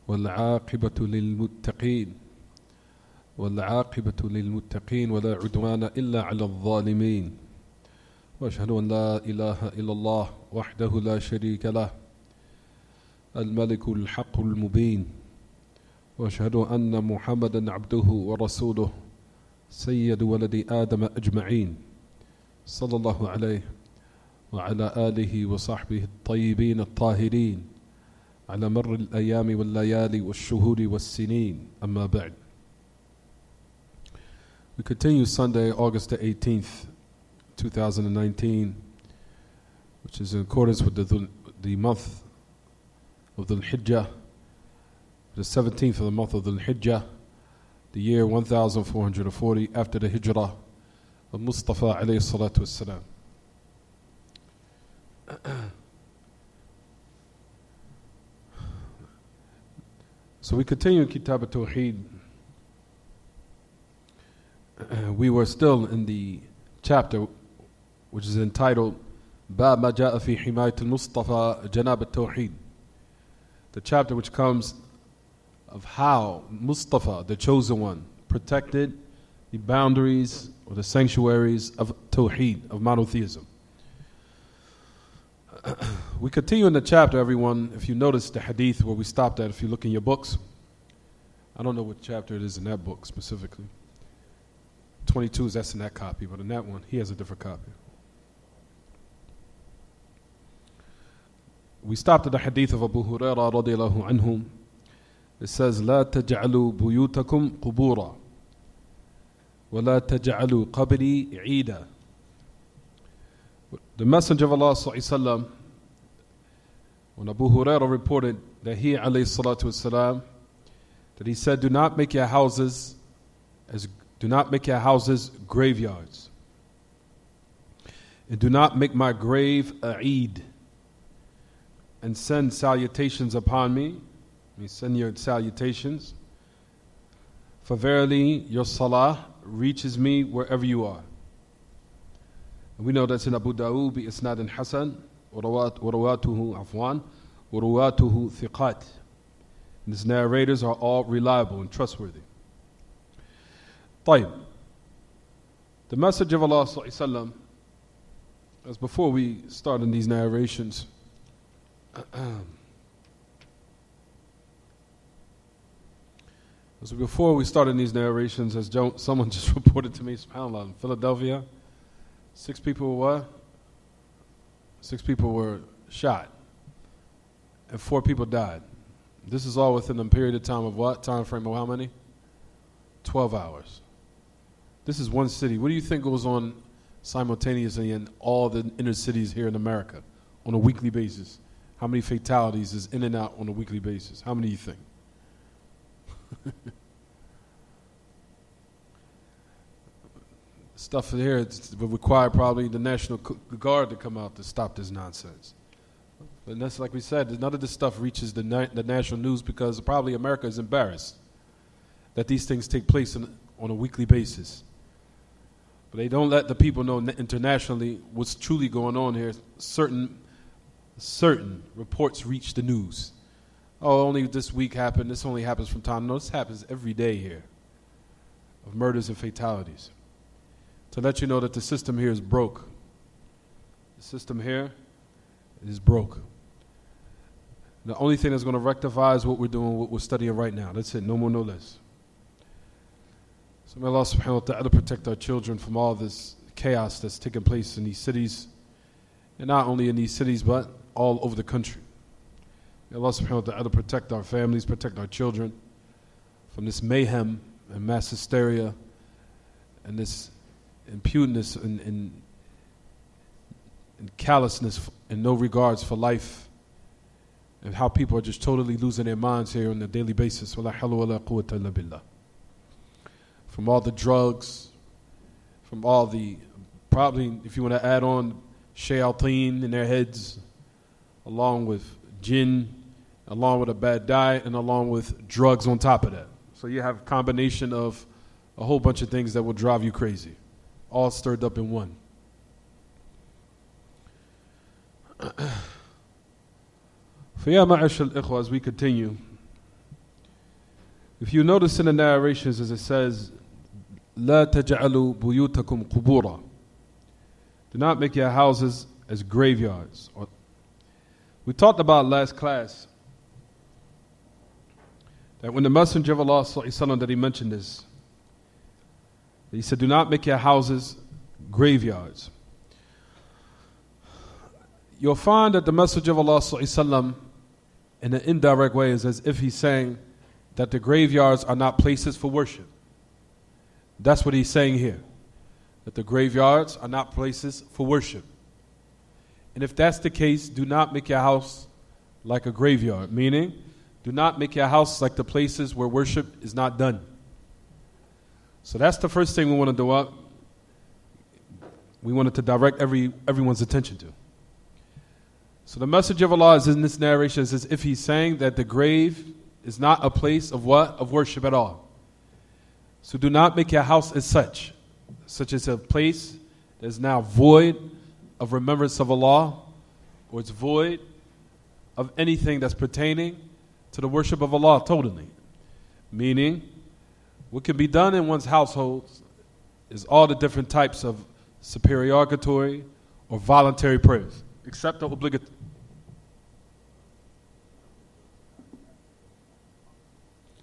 والعاقبة للمتقين ولا عدوان إلا على الظالمين وأشهد أن لا إله إلا الله وحده لا شريك له الملك الحق المبين وأشهد أن محمدا عبده ورسوله سيد ولد آدم أجمعين صلى الله عليه وعلى آله وصحبه الطيبين الطاهرين على مر الأيام والليالي والشهور والسنين أما بعد. We continue Sunday, August the 18th, 2019, which is in accordance with the month of the Hijjah, the 17th of the month of the Hijjah, the year 1440 after the Hijrah of Mustafa alayhi salatu wassalam. So we continue in Kitaab At-Tawheed. We were still in the chapter which is entitled Bab ma ja'a fi himayat al-Mustafa Janab At-Tawheed. The chapter which comes of how Mustafa, the chosen one, protected the boundaries or the sanctuaries of Tawheed, of monotheism. We continue in the chapter, everyone. If you notice the hadith where we stopped at, if you look in your books, I don't know what chapter it is in that book specifically. 22 is that's in that copy, but in that one, he has a different copy. We stopped at the hadith of Abu Hurairah radiyallahu anhu. It says, لا تجعلوا بيوتكم قبورا ولا تجعلوا قبري عيدا. The Messenger of Allah ﷺ, when Abu Hurairah reported that he alayhi salatu wasalam, that he said, do not make your houses graveyards, and do not make my grave a Eid, and send salutations upon me. Send your salutations, for verily your salah reaches me wherever you are. And we know that's in Abu Dawood, bi-isnadin hasan, ورواتُهُ ثِقَات. And his narrators are all reliable and trustworthy. طيب. The message of Allah sallallahu alaihi wasallam, as before we start in these narrations, before we started these narrations, as someone just reported to me, subhanAllah, in Philadelphia, 6 people were what? 6 people were shot, and 4 people died. This is all within a period of time of what? Time frame of how many? 12 hours. This is one city. What do you think goes on simultaneously in all the inner cities here in America on a weekly basis? How many fatalities is in and out on a weekly basis? How many do you think? Stuff here would require probably the National Guard to come out to stop this nonsense. And that's like we said, none of this stuff reaches the national news because probably America is embarrassed that these things take place on a weekly basis. But they don't let the people know internationally what's truly going on here. Certain reports reach the news. Oh, only this week happened. This only happens from time. No, this happens every day here of murders and fatalities. To let you know that the system here is broke. The system here is broke. The only thing that's going to rectify is what we're doing, what we're studying right now. That's it, no more, no less. So may Allah subhanahu wa ta'ala protect our children from all this chaos that's taking place in these cities. And not only in these cities, but all over the country. May Allah subhanahu wa ta'ala protect our families, protect our children from this mayhem and mass hysteria and this impudence and callousness and no regards for life, and how people are just totally losing their minds here on a daily basis. Wala hawla wala quwwata illa billah. From all the drugs, from all the, probably if you want to add on shayateen in their heads, along with jinn, along with a bad diet, and along with drugs on top of that. So you have a combination of a whole bunch of things that will drive you crazy, all stirred up in one. فيا معاشر الإخوة, as we continue, If you notice in the narrations, as it says, لا تجعلوا بيوتكم قبورا. Do not make your houses as graveyards. We talked about last class that when the Messenger of Allah ﷺ, that he mentioned this, he said, do not make your houses graveyards. You'll find that the Messenger of Allah ﷺ, in an indirect way, is as if he's saying that the graveyards are not places for worship. That's what he's saying here. That the graveyards are not places for worship. And if that's the case, do not make your house like a graveyard. Meaning, do not make your house like the places where worship is not done. So that's the first thing we want to do up. We wanted to direct everyone's attention to. So the message of Allah is in this narration is as if he's saying that the grave is not a place of what? Of worship at all. So do not make your house as such as a place that is now void of remembrance of Allah, or it's void of anything that's pertaining to the worship of Allah totally. Meaning, what can be done in one's household is all the different types of supererogatory or voluntary prayers, except the obligatory.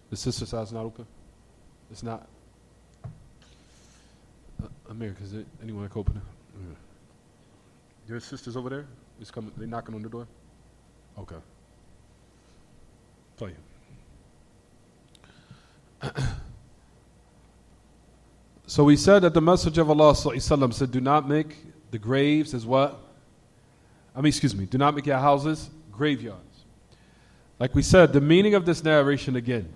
The sister's side is not open? It's not? Amir, is there anyone that can open it? Yeah. Your sisters over there? They knocking on the door? Okay. Play. So we said that the Messenger of Allah ﷺ said, do not make the graves as what? Do not make your houses graveyards. Like we said, the meaning of this narration again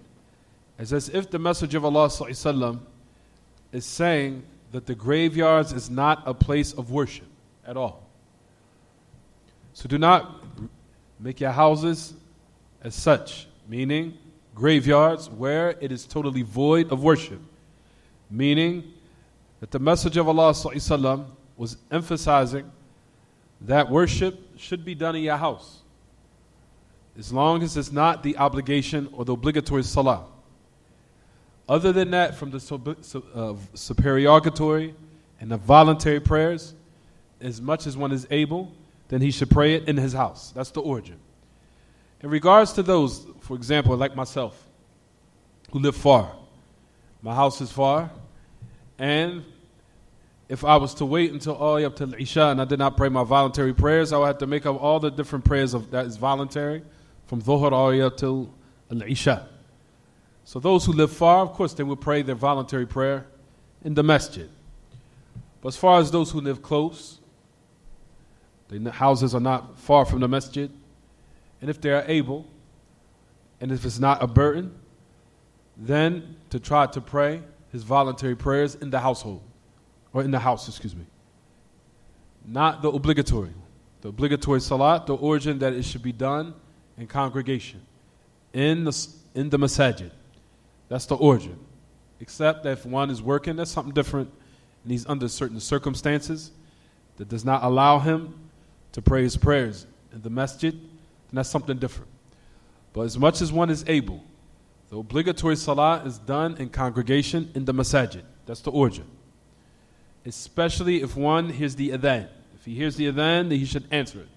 is as if the Messenger of Allah ﷺ is saying that the graveyards is not a place of worship at all. So do not make your houses as such, meaning graveyards where it is totally void of worship. Meaning that the Messenger of Allah ﷺ was emphasizing that worship should be done in your house, as long as it's not the obligation or the obligatory salah. Other than that, from the supererogatory and the voluntary prayers, as much as one is able, then he should pray it in his house. That's the origin. In regards to those, for example, like myself, who live far, my house is far, and if I was to wait until all the way up till Isha and I did not pray my voluntary prayers, I would have to make up all the different prayers that is voluntary, from Dhuhr all the way up till Isha. So those who live far, of course, they will pray their voluntary prayer in the masjid. But as far as those who live close, the houses are not far from the masjid, and if they are able, and if it's not a burden, then to try to pray his voluntary prayers in the household, or in the house, not the obligatory. The obligatory salat, the origin that it should be done in congregation, in the masajid. That's the origin. Except that if one is working, that's something different, and he's under certain circumstances that does not allow him to pray his prayers in the masjid, then that's something different. But as much as one is able, the obligatory salah is done in congregation in the masajid. That's the origin. Especially if one hears the adhan. If he hears the adhan, then he should answer it.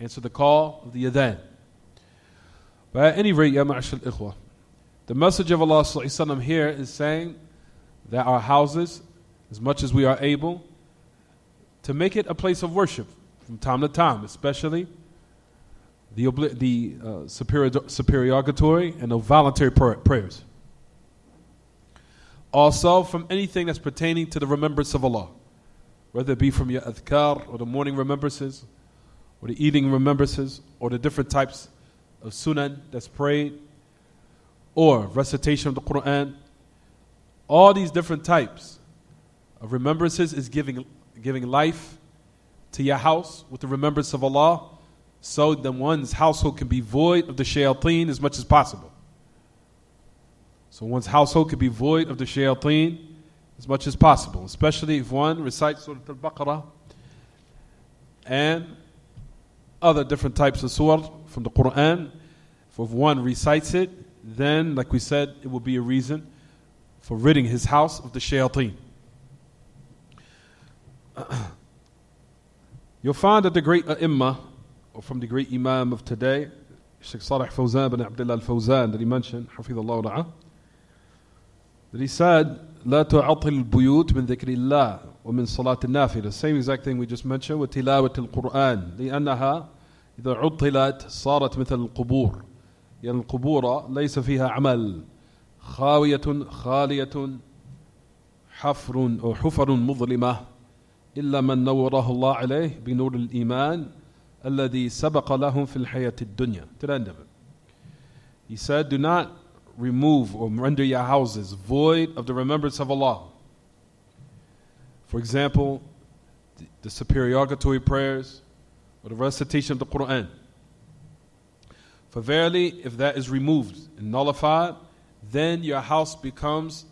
Answer the call of the adhan. But at any rate, ya ma'ashar al-ikhwah, the message of Allah ﷺ here is saying that our houses, as much as we are able, to make it a place of worship from time to time, especially the supererogatory and the voluntary prayers. Also, from anything that's pertaining to the remembrance of Allah, whether it be from your adhkar, or the morning remembrances, or the evening remembrances, or the different types of sunan that's prayed, or recitation of the Quran. All these different types of remembrances is giving life to your house with the remembrance of Allah, so that one's household can be void of the shayateen as much as possible. So one's household can be void of the shayateen as much as possible, especially if one recites Surah Al-Baqarah and other different types of surah from the Quran. If one recites it then, like we said, it will be a reason for ridding his house of the shayateen. You'll find that the great A'imma, or from the great Imam of today, Sheikh Salih Fawzan bin Abdullah al-Fawzan, that he mentioned, Hafidhullah Ra'ah, that he said, لا تعطل البيوت من ذكر الله ومن صلاة النافلة. The same exact thing we just mentioned with تلاوة القرآن لأنها إذا عطلت صارت مثل القبور. يعني القبور ليس فيها عمل خاوية خالية حفر أو حفر مظلمة إلا من نوره الله عليه بنور الإيمان الذي سبق لهم في الحياة الدنيا. To the end of it. He said, do not remove or render your houses void of the remembrance of Allah. For example, the superioratory prayers or the recitation of the Quran. For verily, if that is removed and nullified, then your house becomes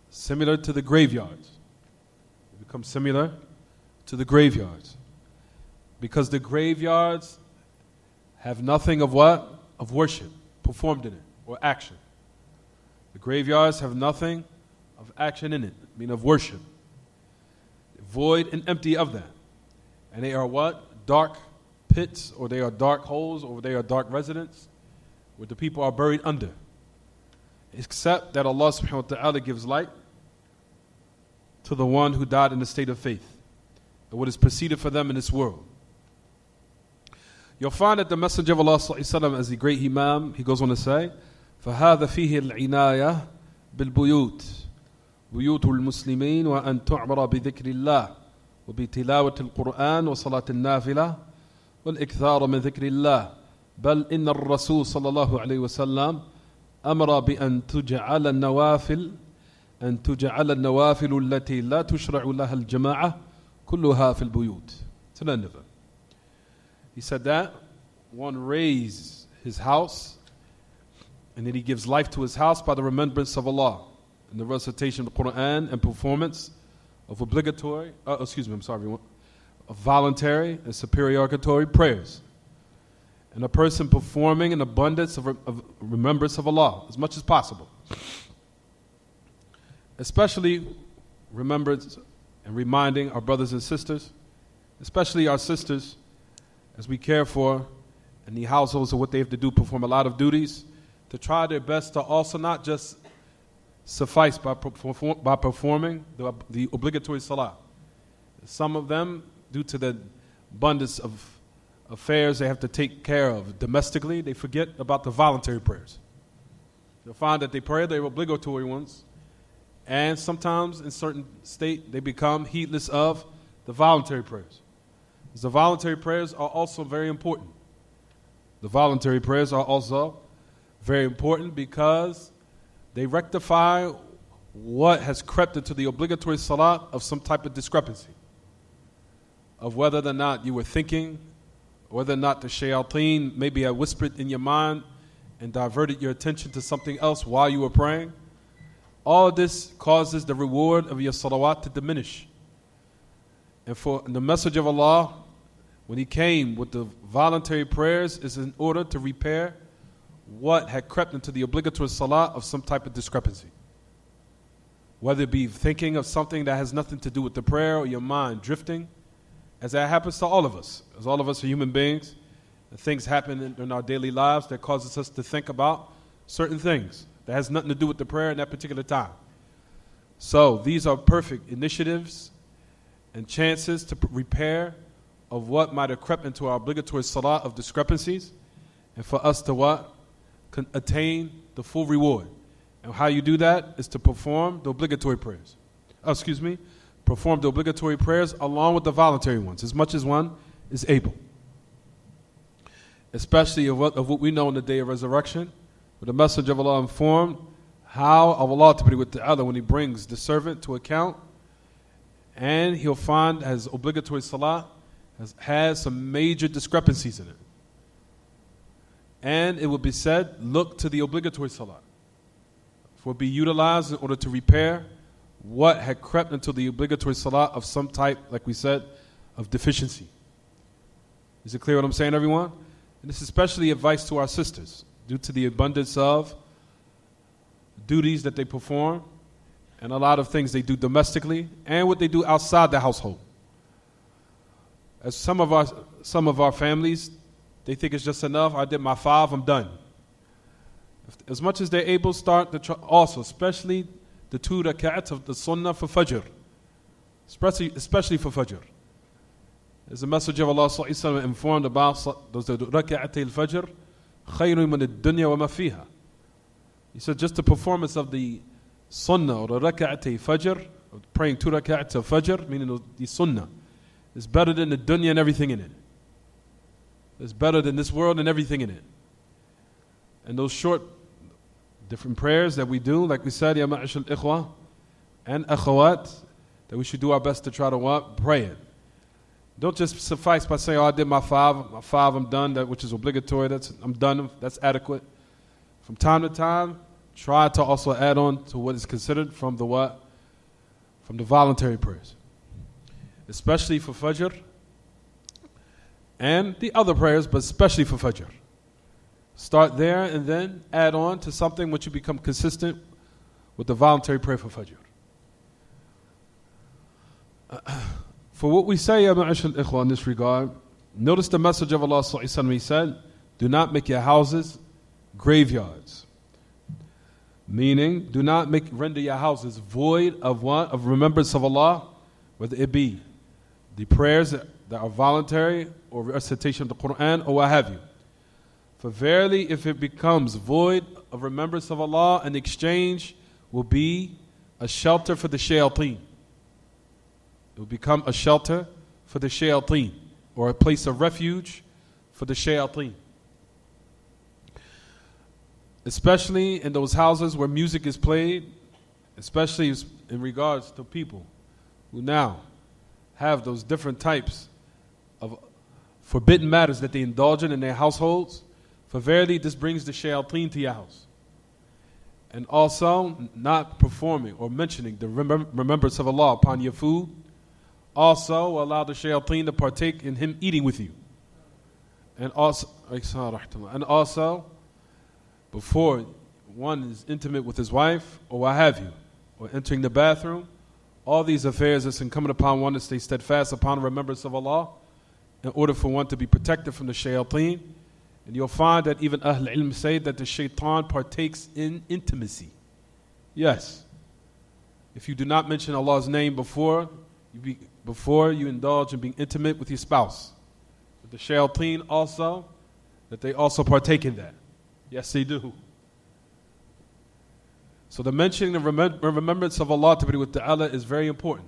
similar to the graveyards. It becomes similar to the graveyards. Because the graveyards have nothing of what? Of worship performed in it or action. The graveyards have nothing of action in it, meaning of worship. Void and empty of that. And they are what? Dark pits, or they are dark holes, or they are dark residents where the people are buried under. Except that Allah subhanahu wa ta'ala gives light to the one who died in the state of faith, and what is preceded for them in this world. You'll find that the Messenger of Allah sallallahu alaihi wasallam, as the great Imam, he goes on to say, فهذا فيه العناية بالبيوت بيوت المسلمين وأن تعمر بذكر الله وبتلاوة القرآن وصلاة النافلة والإكثار من ذكر الله بل إن الرسول صلى الله عليه وسلم أمر بأن تجعل النوافل التي لا تشرع لها الجماعة كلها في البيوت. To the end of it. He said that one raised his house, and then he gives life to his house by the remembrance of Allah and the recitation of the Quran and performance of obligatory, of voluntary and superioratory prayers. And a person performing an abundance of remembrance of Allah as much as possible. Especially remembrance and reminding our brothers and sisters, especially our sisters, as we care for in the households of what they have to do, perform a lot of duties, to try their best to also not just suffice by performing the obligatory salah. Some of them, due to the abundance of affairs they have to take care of domestically, they forget about the voluntary prayers. You'll find that they pray the obligatory ones, and sometimes in certain state they become heedless of the voluntary prayers. The voluntary prayers are also very important. The voluntary prayers are also very important because they rectify what has crept into the obligatory salat of some type of discrepancy, of whether or not you were thinking, whether or not the shayateen maybe had whispered in your mind and diverted your attention to something else while you were praying. All this causes the reward of your salawat to diminish. And for the message of Allah, when he came with the voluntary prayers, is in order to repair what had crept into the obligatory salah of some type of discrepancy. Whether it be thinking of something that has nothing to do with the prayer, or your mind drifting, as that happens to all of us. As all of us are human beings, and things happen in our daily lives that causes us to think about certain things that has nothing to do with the prayer in that particular time. So these are perfect initiatives and chances to repair of what might have crept into our obligatory salah of discrepancies, and for us to what? Attain the full reward. And how you do that is to perform the obligatory prayers. Perform the obligatory prayers along with the voluntary ones, as much as one is able. Especially of what we know on the day of resurrection, where the Messenger of Allah informed how of Allah to be with the other when he brings the servant to account, and he'll find his obligatory salah has some major discrepancies in it. And it will be said, look to the obligatory salah, for it be utilized in order to repair what had crept into the obligatory salah of some type, like we said, of deficiency. Is it clear what I'm saying, everyone? And this is especially advice to our sisters, due to the abundance of duties that they perform, and a lot of things they do domestically, and what they do outside the household. As some of our families, they think it's just enough. I did my 5, I'm done. As much as they're able, start to try also, especially the 2 rak'ats of the sunnah for Fajr, especially for Fajr. As the Messenger of Allah ﷺ informed about those rak'atay al-Fajr, خَيْرٌ مِنَ الدُّنْيَا وَمَا فِيهَا. He said just the performance of the sunnah or the rak'atay Fajr, praying 2 rak'ats of Fajr, meaning the sunnah, is better than the dunya and everything in it. It's better than this world and everything in it. And those short, different prayers that we do, like we said, Ya ma'ashal ikhwa and akhawat, that we should do our best to try to what? Pray it. Don't just suffice by saying, oh, I did my 5, I'm done, which is obligatory, I'm done, that's adequate. From time to time, try to also add on to what is considered from the what? From the voluntary prayers. Especially for Fajr and the other prayers, but especially for Fajr. Start there and then add on to something which you become consistent with the voluntary prayer for Fajr. For what we say, Ya Ma'ashal Ikhwa, in this regard, notice the message of Allah sallallahu alaihi wasallam. He said, do not make your houses graveyards. Meaning, do not render your houses void of what? Of remembrance of Allah, whether it be the prayers that are voluntary or recitation of the Quran or what have you. For verily, if it becomes void of remembrance of Allah, an exchange will be a shelter for the shayateen. It will become a shelter for the shayateen, or a place of refuge for the shayateen. Especially in those houses where music is played, especially in regards to people who now have those different types of forbidden matters that they indulge in their households. For verily this brings the shayateen to your house. And also not performing or mentioning the remembrance of Allah upon your food also allow the shayateen to partake in him eating with you. And also before one is intimate with his wife or what have you, or entering the bathroom, all these affairs that's incumbent upon one to stay steadfast upon the remembrance of Allah in order for one to be protected from the shayateen. And you'll find that even Ahl Ilm say that the shaitan partakes in intimacy. Yes. If you do not mention Allah's name before you indulge in being intimate with your spouse. But the shayateen also, that they also partake in that. Yes, they do. So the mentioning of remembrance of Allah Ta'ala is very important.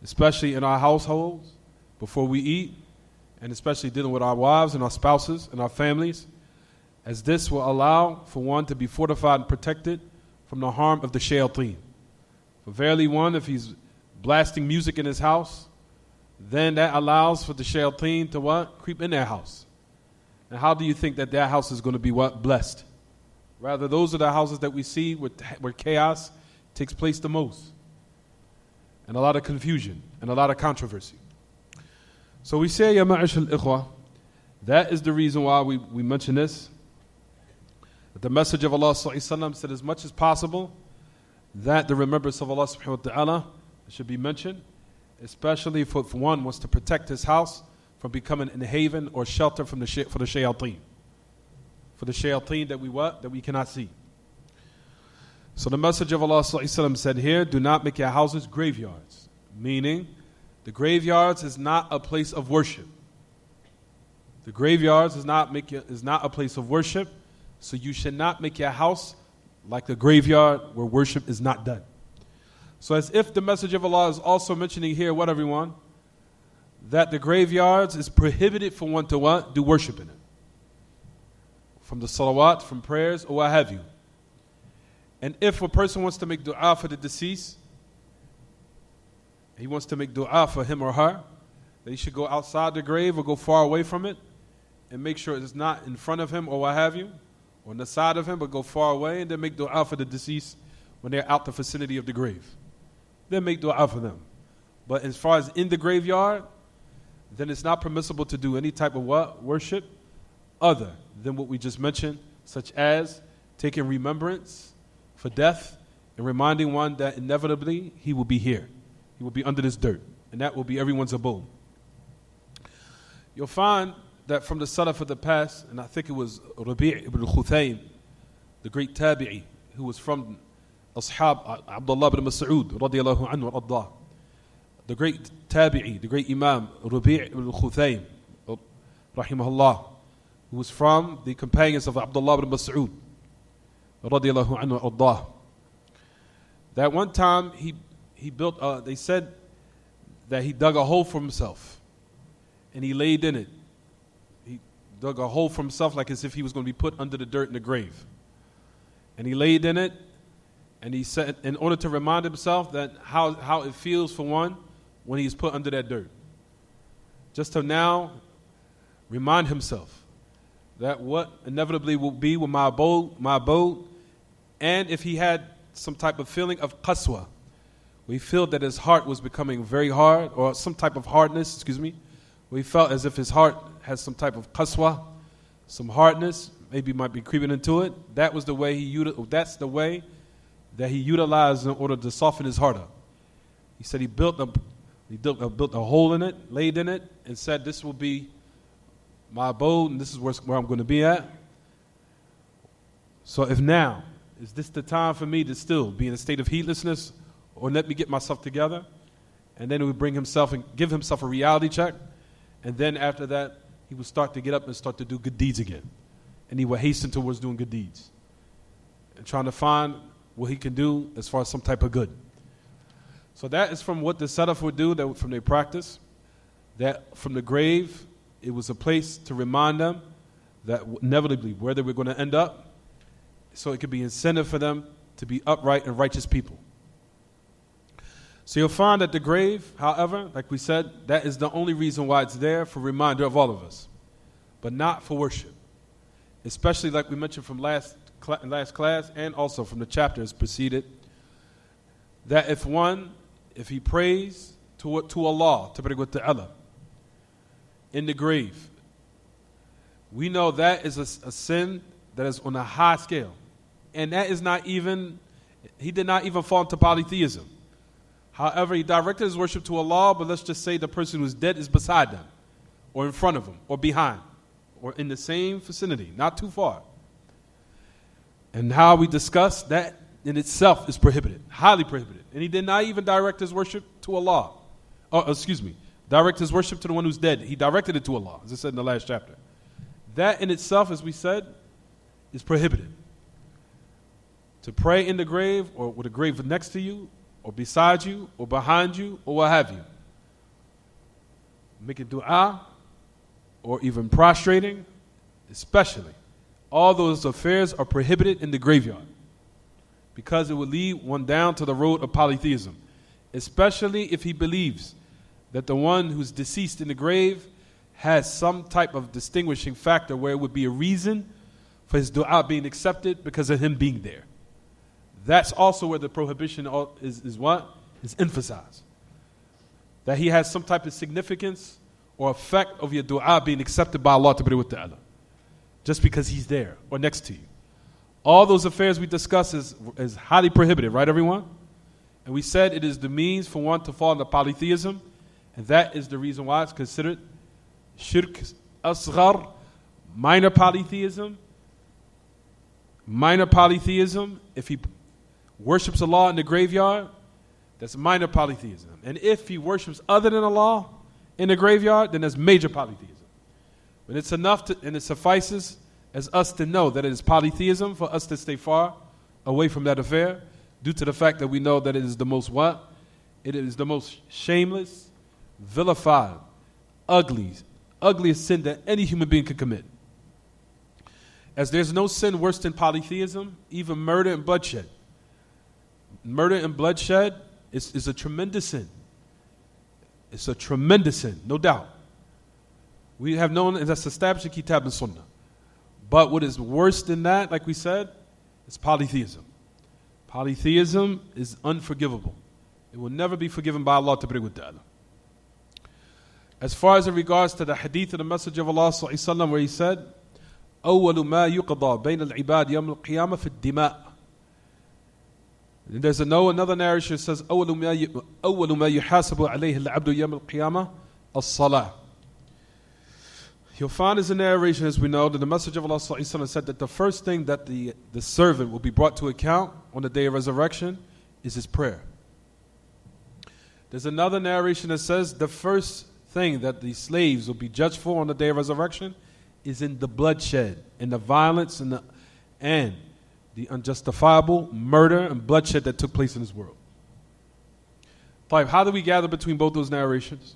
Especially in our households, before we eat, and especially dealing with our wives and our spouses and our families, as this will allow for one to be fortified and protected from the harm of the shayateen. For verily one, if he's blasting music in his house, then that allows for the shayateen to what? Creep in their house. And how do you think that their house is going to be what? Blessed. Rather, those are the houses that we see where chaos takes place the most. And a lot of confusion and a lot of controversy. So we say, Ya Ma'ashal Ikhwa, that is the reason why we mention this. That the message of Allah ﷺ said as much as possible that the remembrance of Allah subhanahu wa ta'ala should be mentioned, especially if one wants to protect his house from becoming a haven or shelter for the shayateen. For the shayateen that we cannot see. So the message of Allah ﷺ said here, do not make your houses graveyards. Meaning, the graveyards is not a place of worship. The graveyards is not a place of worship, so you should not make your house like the graveyard where worship is not done. So as if the message of Allah is also mentioning here, what everyone? That the graveyards is prohibited for one to what? Do worship in it. From the salawat, from prayers, or what have you. And if a person wants to make dua for the deceased, he wants to make dua for him or her, that he should go outside the grave or go far away from it and make sure it's not in front of him or what have you, or on the side of him, but go far away and then make dua for the deceased when they're out the vicinity of the grave. Then make dua for them. But as far as in the graveyard, then it's not permissible to do any type of worship other than what we just mentioned, such as taking remembrance for death and reminding one that inevitably he will be here. He will be under this dirt, and that will be everyone's abode. You'll find that from the Salaf of the past, and I think it was Rabi' ibn al-Khuthaym, the great tabi'i, who was from Ashab Abdullah ibn Mas'ud radiyallahu anhu wa ardah. The great tabi'i, the great Imam Rabi' ibn al-Khuthaym rahimahullah, who was from the companions of Abdullah ibn Mas'ud radiyallahu anhu wa ardah. That one time he built, they said that he dug a hole for himself and he laid in it. He dug a hole for himself like as if he was going to be put under the dirt in the grave. And he laid in it, and he said, in order to remind himself that how it feels for one when he's put under that dirt. Just to now remind himself that what inevitably will be with my abode, and if he had some type of feeling of qaswa, we feel that his heart was becoming very hard, or some type of hardness, we felt as if his heart has some type of qaswa, some hardness, maybe might be creeping into it. That's the way that he utilized in order to soften his heart up. He said he built a hole in it, laid in it, and said, this will be my abode, and this is where I'm going to be at. So if now, is this the time for me to still be in a state of heedlessness, or let me get myself together? And then he would bring himself and give himself a reality check. And then after that, he would start to get up and start to do good deeds again. And he would hasten towards doing good deeds and trying to find what he can do as far as some type of good. So that is from what the Salaf would do, that from their practice, that from the grave, it was a place to remind them that inevitably where they were going to end up, so it could be incentive for them to be upright and righteous people. So you'll find that the grave, however, like we said, that is the only reason why it's there, for reminder of all of us, but not for worship. Especially like we mentioned from last class, and also from the chapters preceded, that if he prays to Allah, ta'ala, in the grave, we know that is a sin that is on a high scale. And that is not even, he did not even fall into polytheism. However, he directed his worship to Allah, but let's just say the person who's dead is beside them, or in front of him, or behind, or in the same vicinity, not too far. And how we discussed that in itself is prohibited, highly prohibited. And he did not even direct his worship to Allah. Direct his worship to the one who's dead. He directed it to Allah, as I said in the last chapter. That in itself, as we said, is prohibited. To pray in the grave, or with a grave next to you, or beside you, or behind you, or what have you. Making dua, or even prostrating, especially. All those affairs are prohibited in the graveyard, because it will lead one down to the road of polytheism, especially if he believes that the one who's deceased in the grave has some type of distinguishing factor where it would be a reason for his dua being accepted because of him being there. That's also where the prohibition is emphasized. That he has some type of significance or effect of your dua being accepted by Allah ta'ala, just because he's there or next to you. All those affairs we discuss is highly prohibited, right everyone? And we said it is the means for one to fall into polytheism, and that is the reason why it's considered shirk asghar, minor polytheism. Minor polytheism, if he worships Allah in the graveyard, that's minor polytheism. And if he worships other than Allah in the graveyard, then that's major polytheism. But it's enough and it suffices as us to know that it is polytheism for us to stay far away from that affair, due to the fact that we know that it is the most what? It is the most shameless, vilified, ugliest sin that any human being could commit. As there's no sin worse than polytheism, even murder and bloodshed. Murder and bloodshed is a tremendous sin. It's a tremendous sin, no doubt. We have known that's established in Kitaab and Sunnah. But what is worse than that, like we said, is polytheism. Polytheism is unforgivable. It will never be forgiven by Allah ta'ala. As far as in regards to the hadith of the Messenger of Allah ﷺ, where he said, أول ما يقضى بين العباد يوم القيامة في الدماء. And there's another narration that says, أول ما يحاسب عليه العبد يوم القيامة الصلاة. You'll find as a narration, as we know, that the Messenger of Allah said that the first thing that the servant will be brought to account on the day of resurrection is his prayer. There's another narration that says the first thing that the slaves will be judged for on the day of resurrection is in the bloodshed and the violence and the unjustifiable murder and bloodshed that took place in this world. How do we gather between both those narrations?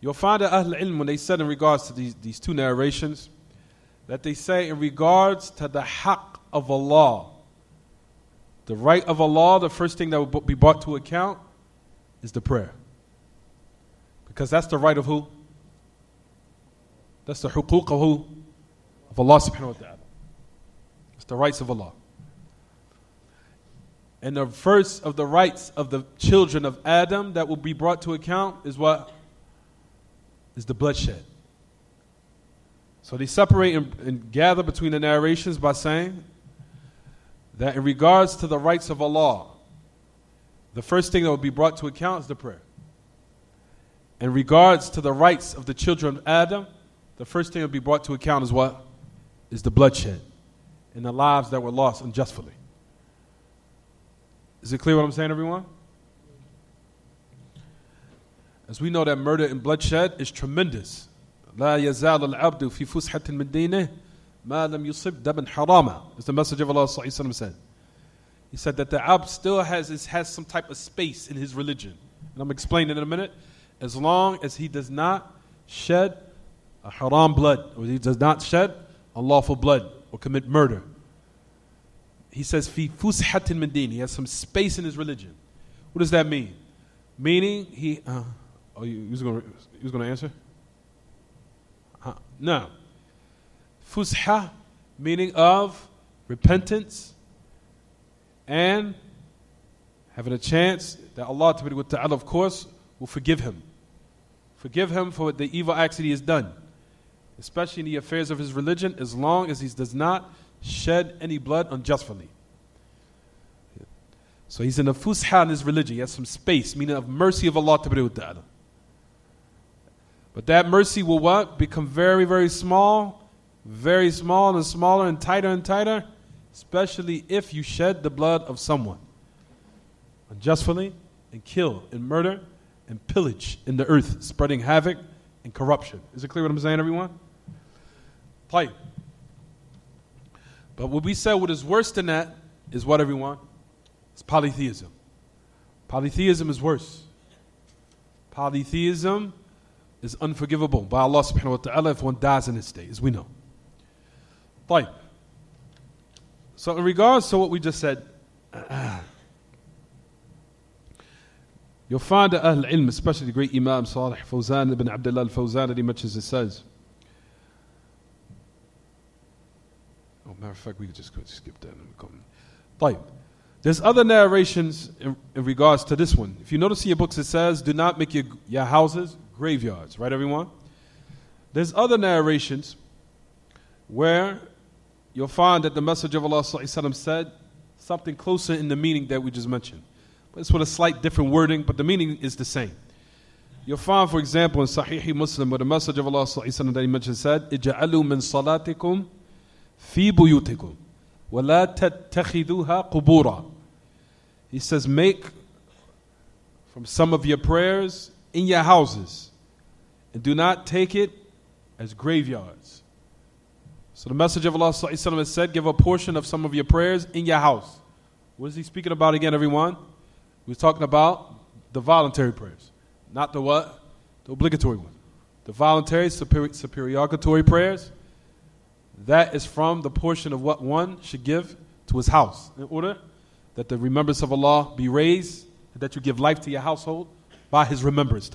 You'll find that Ahl Ilm, when they said in regards to these two narrations, that they say in regards to the haqq of Allah, the right of Allah, the first thing that will be brought to account is the prayer. Because that's the right of who? That's the huquq of who? Of Allah subhanahu wa ta'ala. It's the rights of Allah. And the first of the rights of the children of Adam that will be brought to account is what? Is the bloodshed. So they separate and gather between the narrations by saying that in regards to the rights of Allah, the first thing that will be brought to account is the prayer. In regards to the rights of the children of Adam, the first thing that will be brought to account is what? Is the bloodshed and the lives that were lost unjustly. Is it clear what I'm saying, everyone? As we know that murder and bloodshed is tremendous. لا يزال العبد في فسحة من دينه ما لم يصب دما حراما. As the Messenger of Allah said. He said that the abd still has some type of space in his religion. And I'm explaining in a minute. As long as he does not shed a haram blood, or he does not shed unlawful blood, or commit murder. He says, fi fushatin min din. He has some space in his religion. What does that mean? Meaning, he was going to answer? No. Fusha, meaning of repentance and having a chance that Allah Ta'ala, of course, will forgive him. Forgive him for the evil acts that he has done, especially in the affairs of his religion, as long as he does not shed any blood unjustly. So he's in a fusha in his religion. He has some space, meaning of mercy of Allah Ta'ala. But that mercy will what? Become very, very small and smaller and tighter, especially if you shed the blood of someone unjustly and kill and murder and pillage in the earth, spreading havoc and corruption. Is it clear what I'm saying, everyone? But what we said, what is worse than that is what, everyone? It's polytheism. Polytheism is worse. Polytheism is unforgivable by Allah subhanahu wa ta'ala if one dies in its day, as we know. So in regards to what we just said, you'll find that Ahl Ilm, especially the great Imam Salih Fawzan ibn Abdullah al-Fawzan, that he mentions, it says, matter of fact, we could just skip that. There's other narrations in regards to this one. If you notice in your books, it says, do not make your houses graveyards, right, everyone? There's other narrations where you'll find that the Messenger of Allah said something closer in the meaning that we just mentioned. But it's with a slight different wording, but the meaning is the same. You'll find, for example, in Sahih Muslim, where the Messenger of Allah that he mentioned said, اجعلوا من صلاتكم في بيوتكم ولا تتخذوها قبورا. He says, make from some of your prayers in your houses and do not take it as graveyards. So the Messenger of Allah has said, give a portion of some of your prayers in your house. What is he speaking about again, everyone? We're talking about the voluntary prayers, not the what? The obligatory one. The voluntary supererogatory prayers, that is from the portion of what one should give to his house, in order that the remembrance of Allah be raised, and that you give life to your household by his remembrance.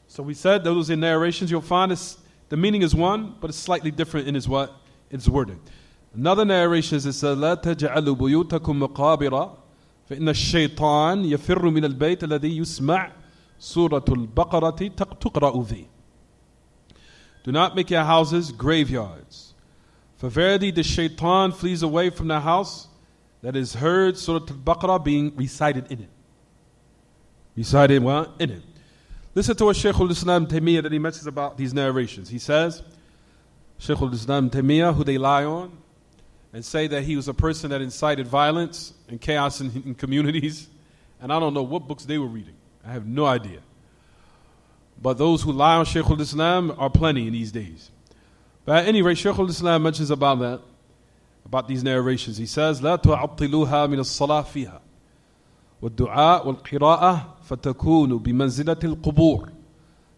So we said those in narrations, you'll find the meaning is one, but it's slightly different in its what? Its wording. Another narration is, لا تجعلوا بيوتكم مقابر فإن الشيطان يفر من البيت الذي يسمع سورة البقرة تقرأ فيه. Do not make your houses graveyards. For verily the shaitan flees away from the house that is heard Surah Al-Baqarah being recited in it. Recited what? In it. Listen to what Shaykh al-Islam that he mentions about these narrations. He says, Shaykh al-Islam who they lie on and say that he was a person that incited violence and chaos in communities. And I don't know what books they were reading. I have no idea. But those who lie on Shaykh al-Islam are plenty in these days. But at any rate, Shaykh al-Islam mentions about that, about these narrations. He says, لا تعطلوها من الصلاة فيها والدعاء والقراءة فتكون بمنزلة القبور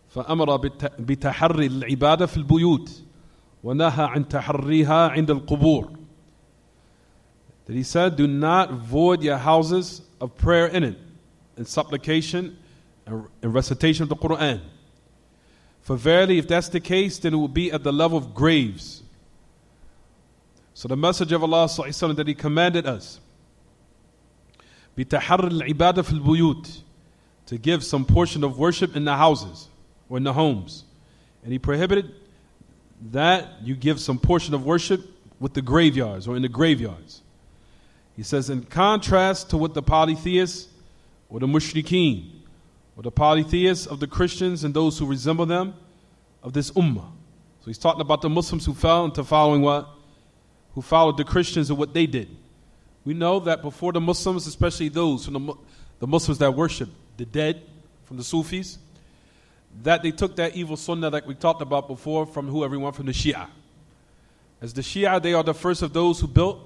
فأمر بتحري العبادة في البيوت ونهى عن تحريها عند القبور. That he said, do not void your houses of prayer in it, and supplication and recitation of the Quran. For verily, if that's the case, then it will be at the level of graves. So the message of Allah that He commanded us, بِتَحَرِّ الْعِبَادَةِ فِي الْبُيُوتِ, to give some portion of worship in the houses or in the homes. And He prohibited that you give some portion of worship with the graveyards or in the graveyards. He says, in contrast to what the polytheists or the mushrikeen or the polytheists of the Christians and those who resemble them of this ummah. So he's talking about the Muslims who fell into following what? Who followed the Christians and what they did. We know that before the Muslims, especially those from the Muslims that worship the dead, from the Sufis, that they took that evil sunnah like we talked about before from who everyone, from the Shia. As the Shia, they are the first of those who built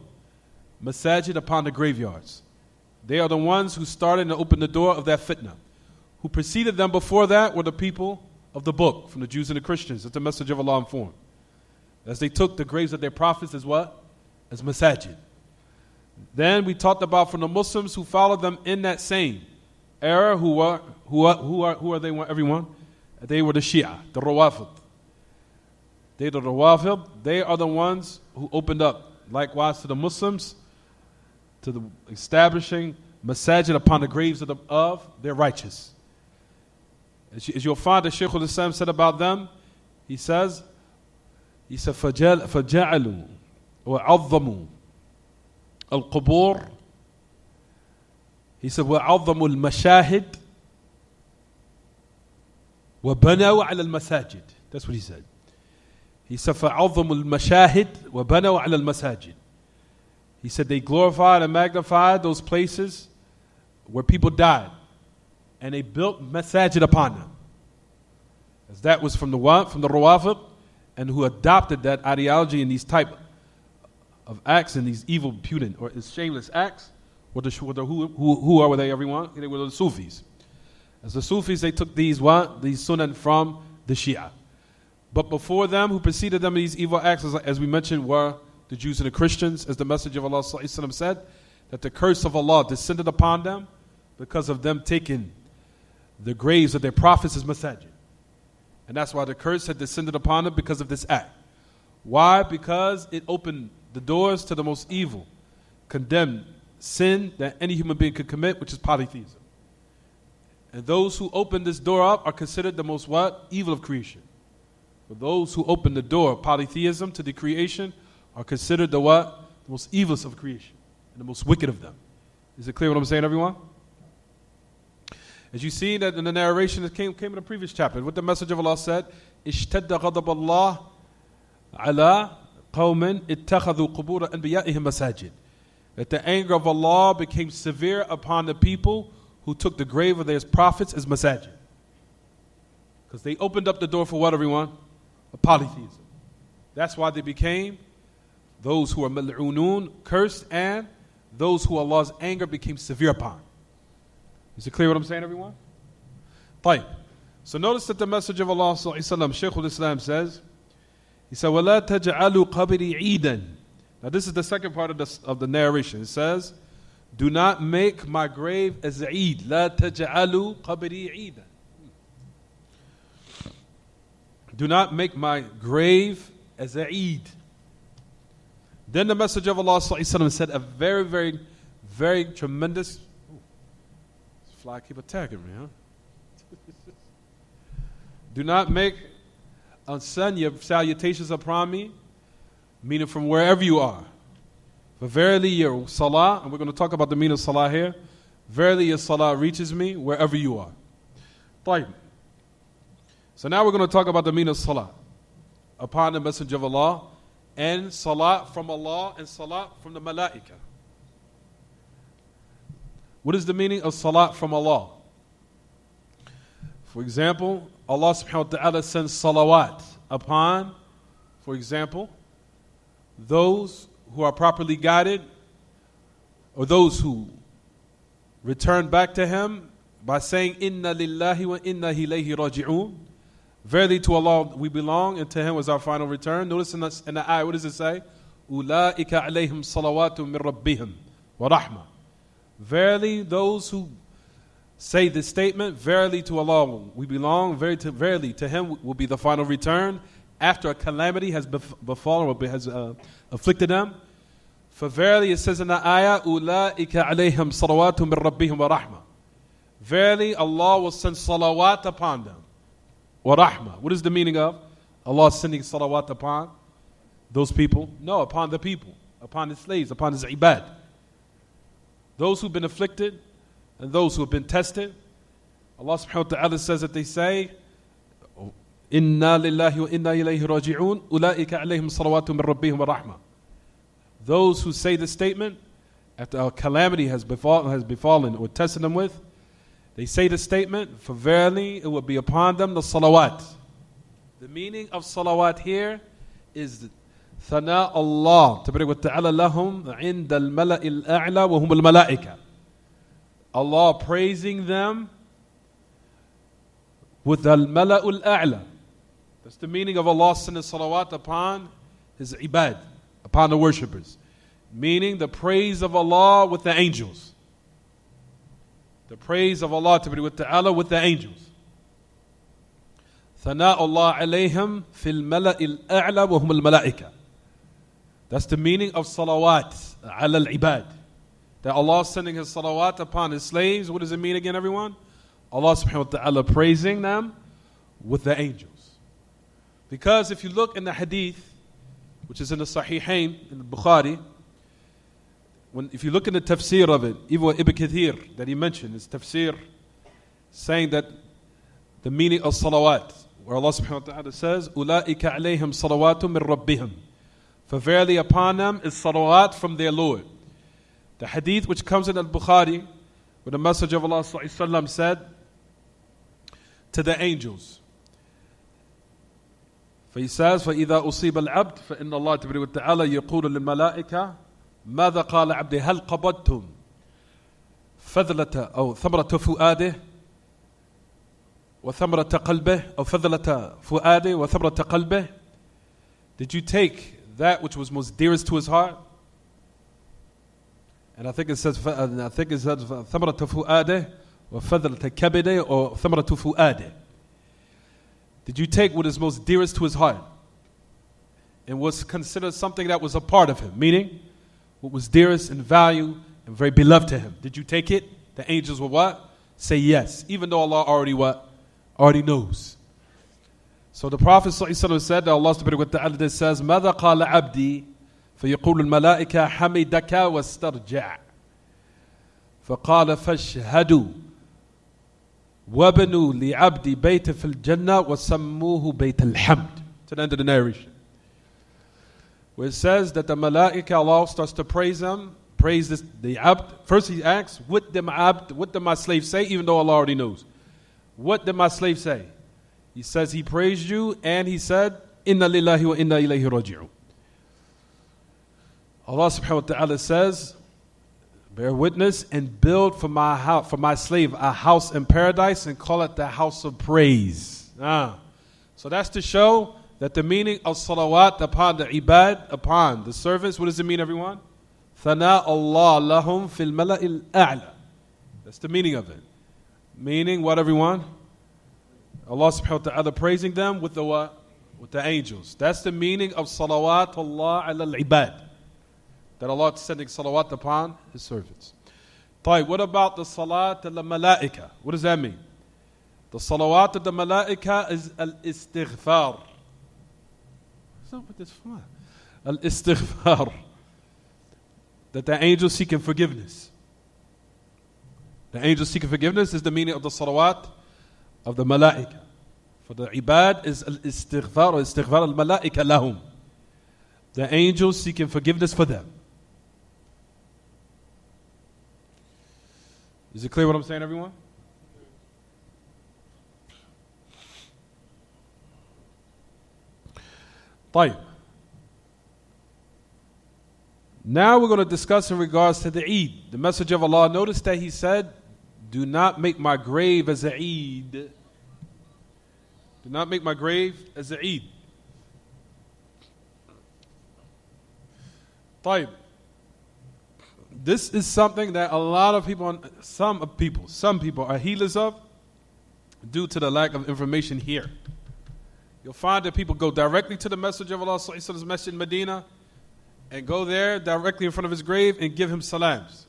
masajid upon the graveyards. They are the ones who started and opened the door of that fitna. Who preceded them before that were the people of the book, from the Jews and the Christians, that the message of Allah informed. As they took the graves of their prophets as what? As masajid. Then we talked about from the Muslims who followed them in that same era, who are they, everyone? They were the Shia, the Rawafid. They are the ones who opened up, likewise to the Muslims, to the establishing masajid upon the graves of their righteous. As you'll find that Shaykh al-Islam said about them, he says, فَجَعَلُوا وَعَظَّمُوا الْقُبُورِ. He said, وَعَظَّمُوا الْمَشَاهِدِ وَبَنَوْا عَلَى الْمَسَاجِدِ. That's what he said. He said, فَعَظَّمُوا الْمَشَاهِدِ وَبَنَوْا عَلَى الْمَسَاجِدِ. He said they glorified and magnified those places where people died, and they built masajid upon them. As that was from the what? From the Rawafid, and who adopted that ideology in these type of acts and these evil, impudent, or shameless acts. Who are they, everyone? They were the Sufis. As the Sufis, they took these what? These sunan from the Shia. But before them, who preceded them in these evil acts, as we mentioned, were the Jews and the Christians, as the message of Allah said, that the curse of Allah descended upon them because of them taking the graves of their prophets as masajid. And that's why the curse had descended upon them, because of this act. Why? Because it opened the doors to the most evil, condemned sin that any human being could commit, which is polytheism. And those who open this door up are considered the most what? Evil of creation. But those who open the door of polytheism to the creation are considered the what? The most evilest of creation and the most wicked of them. Is it clear what I'm saying, everyone? As you see that in the narration that came in the previous chapter, what the message of Allah said, اشتد غضب الله على قوم اتخذوا قبور أنبيائهم مساجد. That the anger of Allah became severe upon the people who took the grave of their prophets as masajid. Because they opened up the door for what, everyone? A polytheism. That's why they became those who are mal'unun, cursed, and those who Allah's anger became severe upon. Is it clear what I'm saying, everyone? طيب. So notice that the message of Allah Shaykh al-Islam says, he said, وَلَا تَجْعَلُوا قَبْرِي عِيدًا. Now this is the second part of the narration. It says, do not make my grave as Eid. لَا تَجْعَلُوا قَبْرِي عِيدًا. Do not make my grave as Eid. Then the message of Allah said a very, very, very tremendous. This fly keep attacking me, huh? Do not make send your salutations upon me, meaning from wherever you are. For verily your salah, and we're going to talk about the meaning of salah here, verily your salah reaches me wherever you are. طيب. So now we're going to talk about the meaning of salah upon the Messenger of Allah, and salah from Allah and salah from the malaika. What is the meaning of salah from Allah? For example, Allah subhanahu wa ta'ala sends salawat upon, for example, those who are properly guided, or those who return back to Him by saying, Inna lillahi wa inna ilayhi raji'un. Verily to Allah we belong, and to Him was our final return. Notice in the ayah, what does it say? Ulaika alayhim salawatu min rabbihim wa rahmah. Verily those who say this statement, verily to Allah we belong, verily to Him will be the final return after a calamity has befallen or has afflicted them. For verily it says in the ayah, Ulaika alayhim salawatu min rabbihim wa rahmah. Verily Allah will send salawat upon them. Wa rahmah. What is the meaning of Allah sending salawat upon those people? No, upon the people, upon His slaves, upon His ibad. Those who've been afflicted and those who have been tested. Allah subhanahu wa ta'ala says that they say, Inna lillahi wa inna ilayhi raji'un, ulaika alayhim salawatu min rabbihim wa rahmah. Those who say this statement after a calamity has befallen or tested them with, they say the statement, for verily it will be upon them the salawat. The meaning of salawat here is ثناء الله تبارك وتعالى لهم عند الملأ الأعلى وهم الملائكة. Allah praising them with al-mala'u al-a'la. That's the meaning of Allah sending salawat upon His ibad, upon the worshippers. Meaning the praise of Allah with the angels. The praise of Allah ta'ala with the angels. ثناء الله عليهم في الملأ الأعلى وهم الملائكة. That's the meaning of salawat ala al-ibad. That Allah is sending His salawat upon His slaves. What does it mean again, everyone? Allah subhanahu wa ta'ala praising them with the angels. Because if you look in the hadith, which is in the Sahihain, in the Bukhari, if you look in the tafsir of it, even Ibn Kathir that he mentioned, his tafsir, saying that the meaning of salawat, where Allah subhanahu wa ta'ala says, Ulaika alayhim salawatu min rabbihim. For verily upon them is salawat from their Lord. The hadith which comes in al-Bukhari, where the Messenger of Allah ﷺ said to the angels, for he says, فَإِذَا أُصِيبَ الْعَبْدِ فَإِنَّ اللَّهَ تَبَارَكَ وَتَعَالَى يَقُولُ لِلْمَلَائِكَةِ ماذا قال عبدي هل قبضتم فذلة أو ثمرة فؤاده وثمرة قلبه أو فذلة فؤاده وثمرة قلبه. Did you take that which was most dearest to his heart? And I think it says ثمرة فؤاده وفذلة كبده or ثمرة فؤاده. Did you take what is most dearest to his heart and was considered something that was a part of him, meaning what was dearest in value and very beloved to him? Did you take it? The angels will what? Say yes, even though Allah already what? Already knows. So the Prophet ﷺ said that Allah subhanahu wa ta'ala says, ماذا قال عبدي فيقول الملائكة حمدك واسترجع فقال فاشهدوا وبنوا لعبدي بيت في الجنة وسموه بيت الحمد. To the end of the narration, where it says that the malaika, Allah starts to praise them, praise the abd. First he asks, what did my slave say, even though Allah already knows? What did my slave say? He says he praised you, and he said, Inna lillahi wa inna ilayhi raji'un. Allah subhanahu wa ta'ala says, bear witness and build for my house, for my slave, a house in paradise, and call it the house of praise. So that's to show that the meaning of salawat upon the ibad, upon the servants, what does it mean, everyone? Thana Allah lahum fil mala'il a'la. That's the meaning of it. Meaning what, everyone? Allah subhanahu wa ta'ala praising them with the what? With the angels. That's the meaning of salawat Allah ala al-ibad. That Allah is sending salawat upon His servants. What about the salat al-malaika? What does that mean? The salawat of the malaika is al-istighfar. What's up with this fly? Al-istighfar. that the angel seeking forgiveness. The angel seeking forgiveness is the meaning of the salawat of the malaika. For the ibad is al-istighfar or istighfar al-malaika lahum. The angels seeking forgiveness for them. Is it clear what I'm saying, everyone? طيب. Now we're going to discuss in regards to the Eid. The Messenger of Allah, notice that he said, do not make my grave as a Eid. Do not make my grave as a Eid. طيب. This is something that a lot of people, some people are healers of due to the lack of information here. You'll find that people go directly to the Messenger of Allah, his masjid in Medina, and go there directly in front of his grave and give him salams.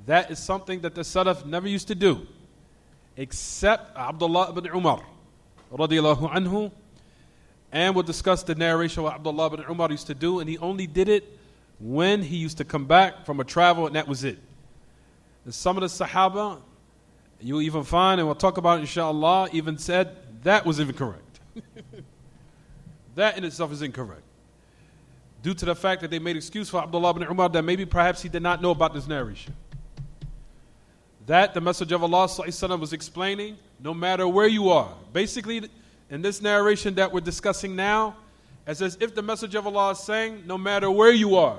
That is something that the Salaf never used to do, except Abdullah ibn Umar, radiyallahu anhu, and we'll discuss the narration what Abdullah ibn Umar used to do, and he only did it when he used to come back from a travel, and that was it. And some of the Sahaba, you'll even find, and we'll talk about it inshallah, even said that was incorrect. That in itself is incorrect. Due to the fact that they made excuse for Abdullah ibn Umar that maybe perhaps he did not know about this narration. That the Messenger of Allah was explaining, no matter where you are. Basically, in this narration that we're discussing now, it's as if the Messenger of Allah is saying, no matter where you are,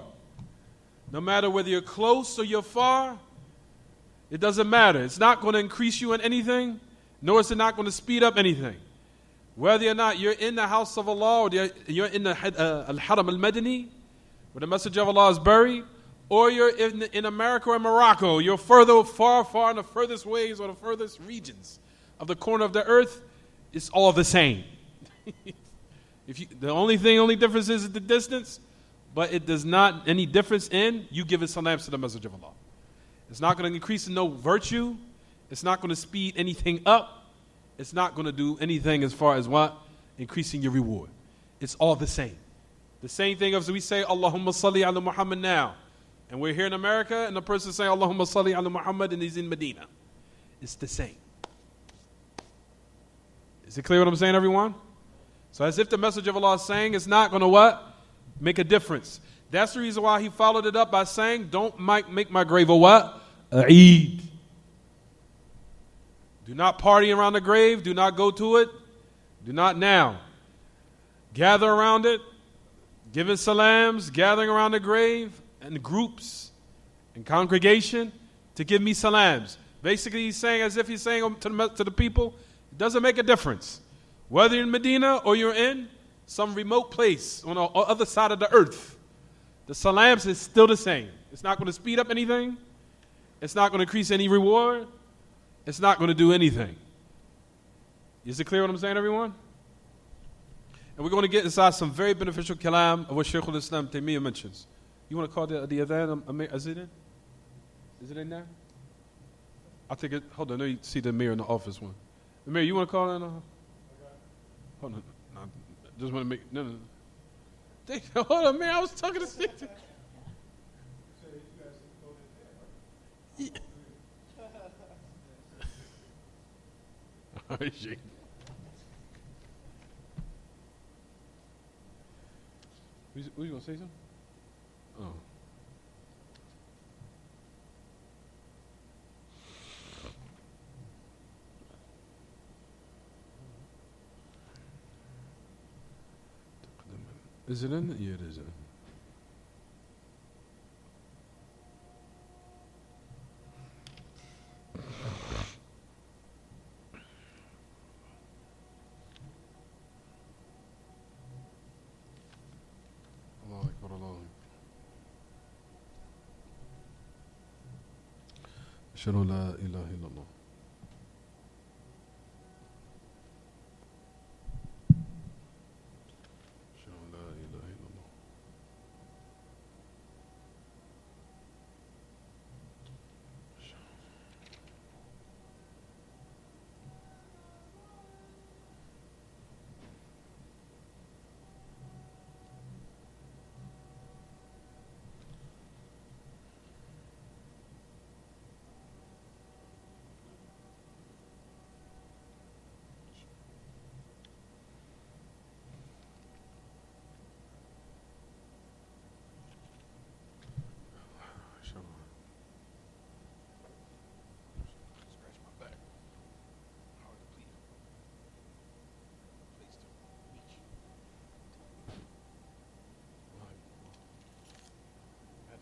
no matter whether you're close or you're far, it doesn't matter. It's not going to increase you in anything, nor is it not going to speed up anything. Whether or not you're in the house of Allah, or you're in the Al-Haram al-Madani, where the Messenger of Allah is buried, or you're in America or Morocco, you're far in the furthest ways or the furthest regions of the corner of the earth, it's all the same. The only difference is the distance, but it does not any difference in you giving salams to the Messenger of Allah. It's not going to increase in no virtue. It's not going to speed anything up. It's not going to do anything as far as what? Increasing your reward. It's all the same. The same thing as we say, Allahumma salli ala Muhammad now. And we're here in America, and the person saying, Allahumma salli ala Muhammad, and he's in Medina. It's the same. Is it clear what I'm saying, everyone? So as if the Messenger of Allah is saying, it's not going to what? Make a difference. That's the reason why he followed it up by saying, don't make my grave a what? A Eid. Do not party around the grave. Do not go to it. Do not now. Gather around it, giving salams, gathering around the grave, and groups and congregation to give me salams. Basically, he's saying, as if he's saying to the people, it doesn't make a difference. Whether you're in Medina or you're in some remote place on the other side of the earth, the salams is still the same. It's not going to speed up anything. It's not going to increase any reward. It's not going to do anything. Is it clear what I'm saying, everyone? And we're going to get inside some very beneficial kalam of what Shaykh al-Islam mentions. You want to call the adhan? Is it in? Is it in there? I'll take it. Hold on. I know you see the mirror in the office one. The mirror, you want to call it in? Hold on. No, just want to make. No. Hold on, man. I was talking to Steve. Yeah. All right, Sheikh. Were you going to say something? Oh. Is it in? Yeah, it is in. أشهد أن لا إله إلا الله أشهد أن لا إله إلا الله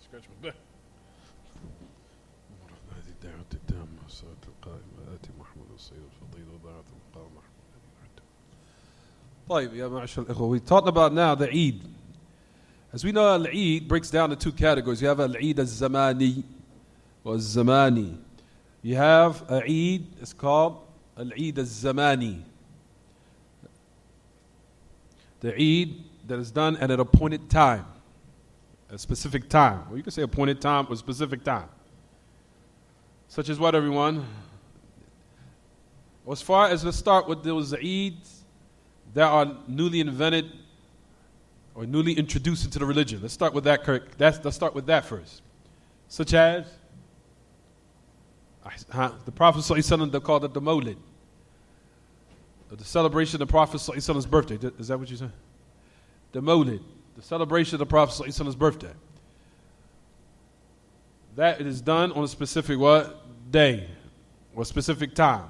Scratch my back. We talked about now the Eid. As we know, Al-Eid breaks down to two categories. You have Al-Eid al-Zamani or Zamani. You have a Eid, it's called Al-Eid al-Zamani. The Eid that is done at an appointed time, a specific time. Or you can say appointed time or specific time. Such as what, everyone? As far as, let's start with those Eids that are newly invented or newly introduced into the religion. Let's start with that. Let's start with that first. Such as the Prophet ﷺ, they called it the Mawlid, the celebration of the Prophet ﷺ's birthday. Is that what you said? The Mawlid, the celebration of the Prophet ﷺ's birthday. That is done on a specific what? Day or specific time.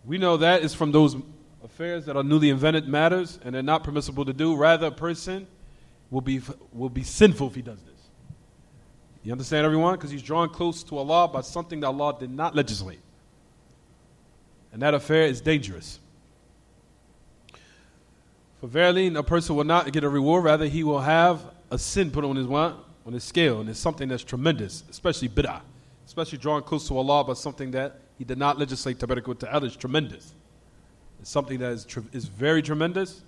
We know that is from those affairs that are newly invented matters and they're not permissible to do. Rather, a person will be sinful if he does this. You understand, everyone? Because he's drawn close to Allah by something that Allah did not legislate. And that affair is dangerous. For verily, a person will not get a reward. Rather, he will have a sin put on his what? On his scale. And it's something that's tremendous, especially bid'ah. Especially drawn close to Allah by something that He did not legislate. Tabarak wa ta'ala is tremendous. It's something that is very tremendous,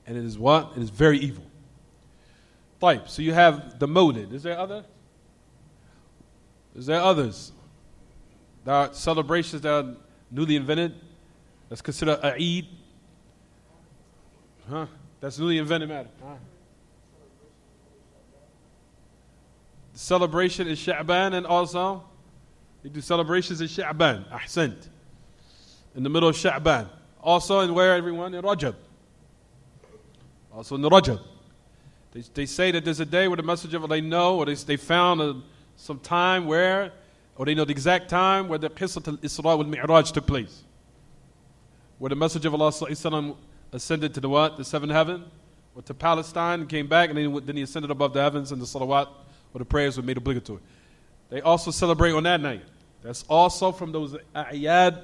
and it is what? It is very evil. Type. So you have the Mawlid. Is there other? Is there others? There are celebrations that are newly invented. That's considered a Eid. Huh? That's newly invented matter. Huh? The celebration is Sha'ban, and also they do celebrations in Sha'ban. Ahsant. In the middle of Sha'ban. Also in where, everyone? In Rajab. Also in the Rajab. They say that there's a day where the Messenger of Allah know, or they found some time where, or they know the exact time where the Qissat al-Isra wal-Mi'raj took place. Where the Messenger of Allah ascended to the what? The seventh heaven, or to Palestine, and came back, and then he ascended above the heavens, and the salawat, or the prayers were made obligatory. They also celebrate on that night. That's also from those a'yad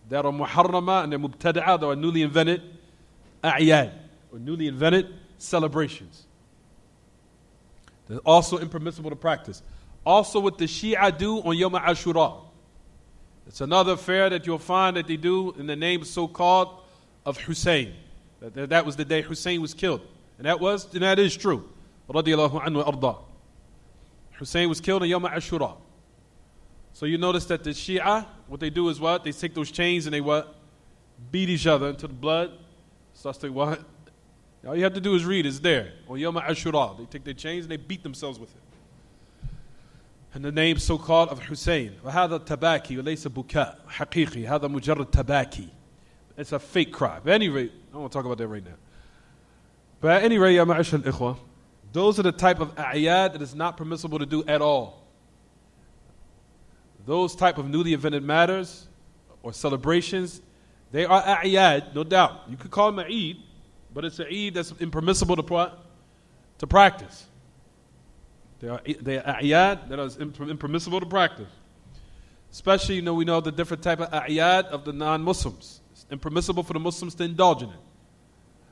that are muharrama and they're mubtada'a, that are newly invented a'yad, or newly invented celebrations. They're also impermissible to practice. Also what the Shia do on Yom Ashura. It's another affair that you'll find that they do in the name so-called of Hussein. That was the day Hussein was killed. And that is true. Radiyallahu anhu arda. Hussein was killed on Yom Ashura. So you notice that the Shia, what they do is what? They take those chains and they what? Beat each other until the blood starts to what? All you have to do is read, it's there. On Yom Ashura, they take their chains and they beat themselves with it. And the name so-called of Hussein. وَهَذَا تَبَاكِي وَلَيْسَ بُكَاء حَقِيقِي هَذَا مُجَرَّد تَبَاكِي. It's a fake cry. But at any rate, I don't want to talk about that right now. But at any rate, ya ma'ashar al-ikhwa, those are the type of a'yad that is not permissible to do at all. Those type of newly invented matters or celebrations, they are a'yad, no doubt. You could call them an Eid, but it's an Eid that's impermissible to practice. They are a'yad that is impermissible to practice. Especially, we know the different type of a'yad of the non-Muslims. It's impermissible for the Muslims to indulge in it.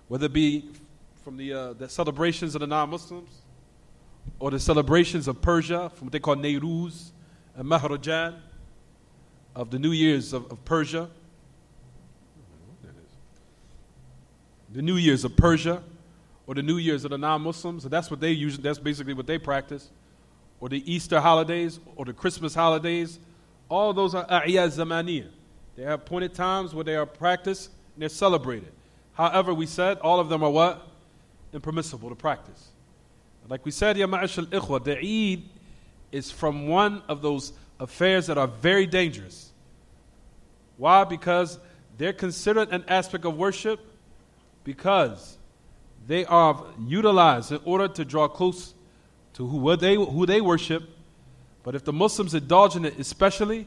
Whether it be from the celebrations of the non-Muslims or the celebrations of Persia, from what they call Nayruz and Mahrajan, of the New Year's of Persia. The New Year's of Persia, or the New Year's of the non-Muslims. So that's basically what they practice. Or the Easter holidays, or the Christmas holidays. All those are a'yad zamaniyah. They have appointed times where they are practiced and they're celebrated. However, we said all of them are what? Impermissible to practice. Like we said, ya ma'ashal ikhwa, the Eid is from one of those affairs that are very dangerous. Why? Because they're considered an aspect of worship, because they are utilized in order to draw close to who they worship. But if the Muslims indulge in it especially,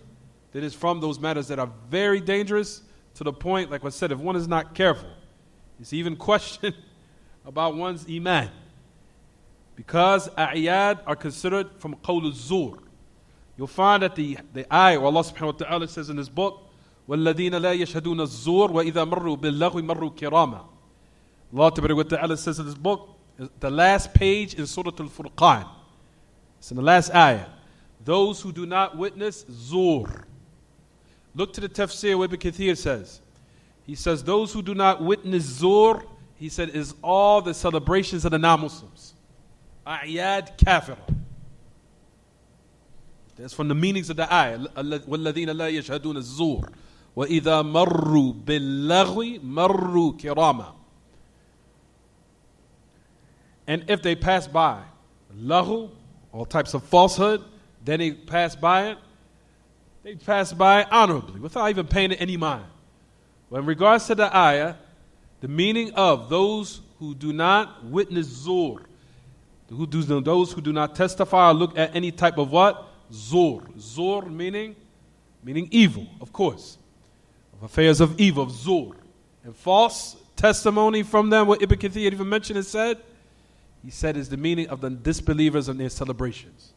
then it's from those matters that are very dangerous, to the point, like I said, if one is not careful, it's even questioned about one's iman. Because a'yad are considered from qawl al-zur. You'll find that the ayah where Allah subhanahu wa ta'ala says in this book, وَالَّذِينَ لَا يَشْهَدُونَ الزُّورَ وَإِذَا مَرُّوا بِاللَّغْوِ مَرُّوا كِرَامًا. Allah tabarak wa ta'ala says in this book, the last page in Surah Al-Furqan. It's in the last ayah. Those who do not witness zur. Look to the tafsir where Ibn Kathir says. He says, those who do not witness zur, he said, is all the celebrations of the non-Muslims. A'yad kafira. That's from the meanings of the ayah. وَالَّذِينَ لَا يَشْهَدُونَ الزُّورَ وَإِذَا مَرُّوا بِاللَّغْوِ مَرُّوا كِرَامًا. And if they pass by lahu, all types of falsehood, then they pass by it, they pass by it honorably, without even paying it any mind. But in regards to the ayah, the meaning of those who do not witness zur, those who do not testify or look at any type of what? Zur. Zur meaning evil, of course. Of affairs of evil, of zur. And false testimony from them, what Ibn Kathir even mentioned and said, he said is the meaning of the disbelievers and their celebrations.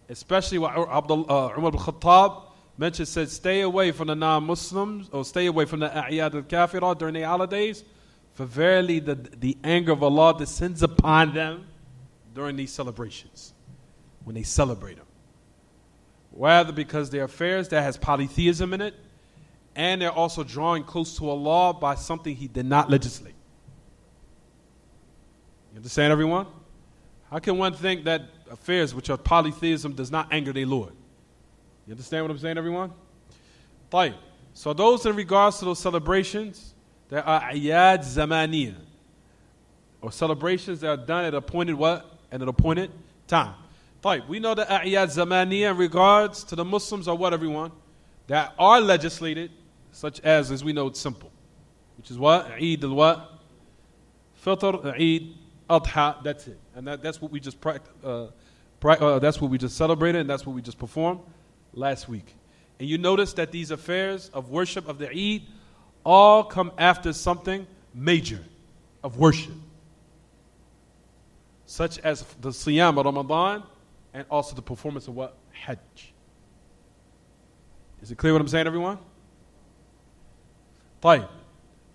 Especially what Umar ibn Khattab mentioned, said, stay away from the non-Muslims, or stay away from the a'yad al-kafirah during their holidays, for verily the anger of Allah descends upon them during these celebrations, when they celebrate them. Rather because they're affairs that has polytheism in it, and they're also drawing close to Allah by something He did not legislate. You understand, everyone? How can one think that affairs which are polytheism does not anger their Lord? You understand what I'm saying, everyone? طيب. So those in regards to those celebrations, there are ayad zamaniyah, or celebrations that are done at appointed what? At an appointed time. طيب. We know the ayad zamaniyah in regards to the Muslims are what, everyone? That are legislated, such as we know, it's simple. Which is what? Eid al what? Fitr, Eid, Adha, that's it. And that's what we just that's what we just celebrated, and that's what we just performed last week. And you notice that these affairs of worship of the Eid all come after something major of worship, such as the Siyam of Ramadan and also the performance of what? Hajj. Is it clear what I'm saying, everyone? طيب.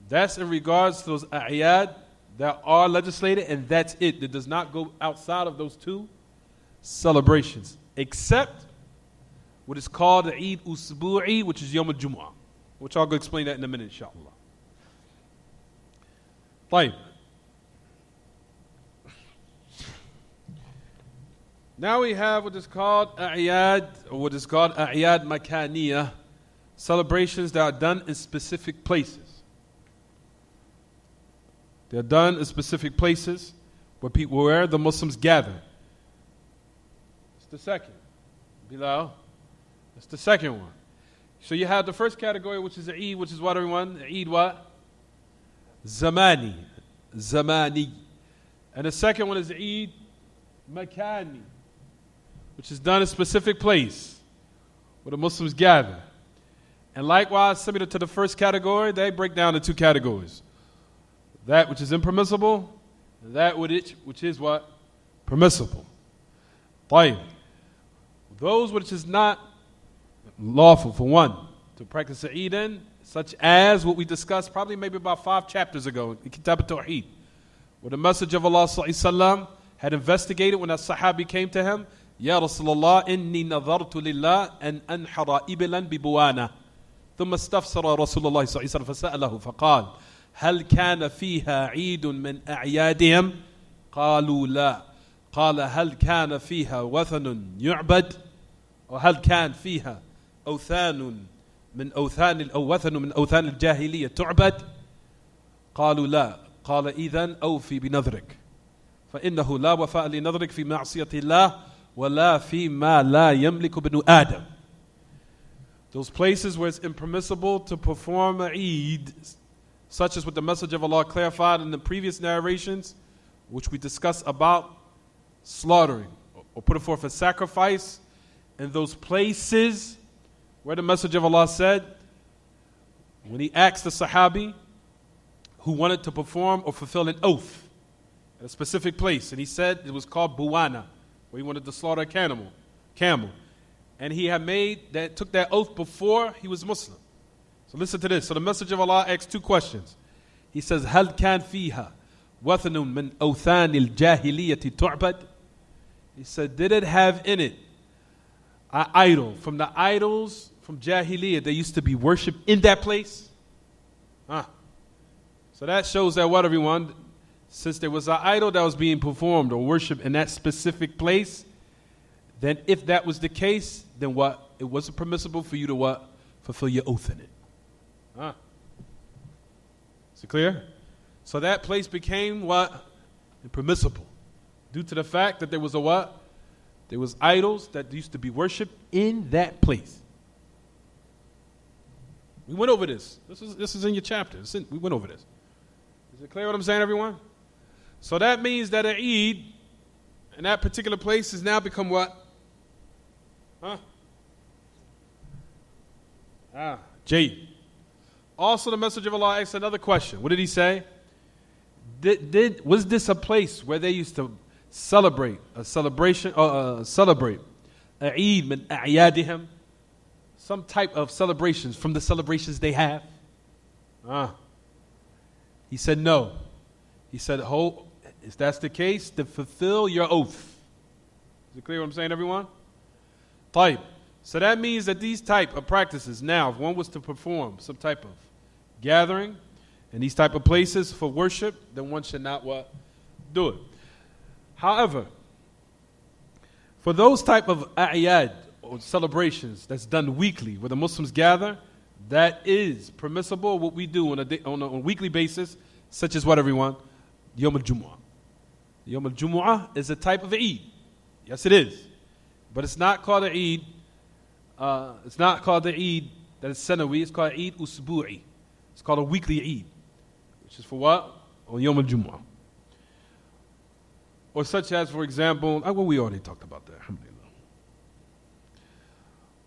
That's in regards to those a'yad that are legislated, and that's it. It does not go outside of those two celebrations, except what is called the Eid Usbu'i, which is Yom al-Jumu'ah, which I'll go explain that in a minute, inshallah. طيب. Now we have what is called a'yad, or what is called a'yad makaniyah, celebrations that are done in specific places. They're done in specific places where the Muslims gather. It's the second. Bilal. That's the second one. So you have the first category, which is the Eid, which is what, everyone? The Eid what? Zamani. Zamani. And the second one is the Eid Makani, which is done in a specific place where the Muslims gather. And likewise, similar to the first category, they break down into two categories. That which is impermissible, and that which is what? Permissible. طيب. Those which is not lawful for one to practice the Eid in, such as what we discussed probably maybe about 5 chapters ago in Kitaab At-Tawheed, where the Messenger of Allah ﷺ had investigated when a Sahabi came to him, Ya Rasulullah, inni nadhartu lillah an anhara ibilan bibuwana. ثم استفسر رسول الله صلى الله عليه وسلم فسأله فقال هل كان فيها عيد من أعيادهم؟ قالوا لا. قال هل كان فيها وثن يعبد؟ وهل كان فيها أوثان من أوثان أو وثن من أوثان الجاهلية تعبد؟ قالوا لا. قال إذن أوفي بنذرك فإنه لا وفاء لنذرك في معصية الله ولا فيما لا يملك ابن آدم. Those places where it's impermissible to perform an Eid, such as what the Messenger of Allah clarified in the previous narrations, which we discussed about slaughtering or putting forth a sacrifice in those places where the Messenger of Allah said, when he asked the Sahabi who wanted to perform or fulfill an oath, at a specific place. And he said it was called Buwana, where he wanted to slaughter a camel. And he had took that oath before he was Muslim. So listen to this. So the Messenger of Allah asked 2 questions. He says, هل كان فيها وثن من أوثان الجاهلية تعبد? He said, did it have in it an idol from the idols from Jahiliyyah that used to be worshipped in that place? So that shows that what, everyone? Since there was an idol that was being performed or worshipped in that specific place, then if that was the case, then what? It wasn't permissible for you to what? Fulfill your oath in it. Is it clear? So that place became what? Impermissible. Due to the fact that there was a what? There was idols that used to be worshipped in that place. We went over this. This is in your chapter. We went over this. Is it clear what I'm saying, everyone? So that means that an Eid in that particular place has now become what? Jade. Also, the Messenger of Allah asked another question. What did he say? Was this a place where they used to celebrate a Eid min a'yadihim, some type of celebrations from the celebrations they have? He said no. He said, if that's the case, then fulfill your oath. Is it clear what I'm saying, everyone? Type. So that means that these type of practices now, if one was to perform some type of gathering in these type of places for worship, then one should not what? Do it. However, for those type of a'yad or celebrations that's done weekly, where the Muslims gather, that is permissible. What we do on a weekly basis, such as what, everyone? Yom al-Jumu'ah. Yom al-Jumu'ah is a type of Eid. Yes, it is. But it's not called an Eid. It's not called the Eid that is Sanawi. It's called Eid Usbu'i. It's called a weekly Eid, which is for what? On Yom al-Jumu'ah. Or such as, for example, we already talked about that. Alhamdulillah.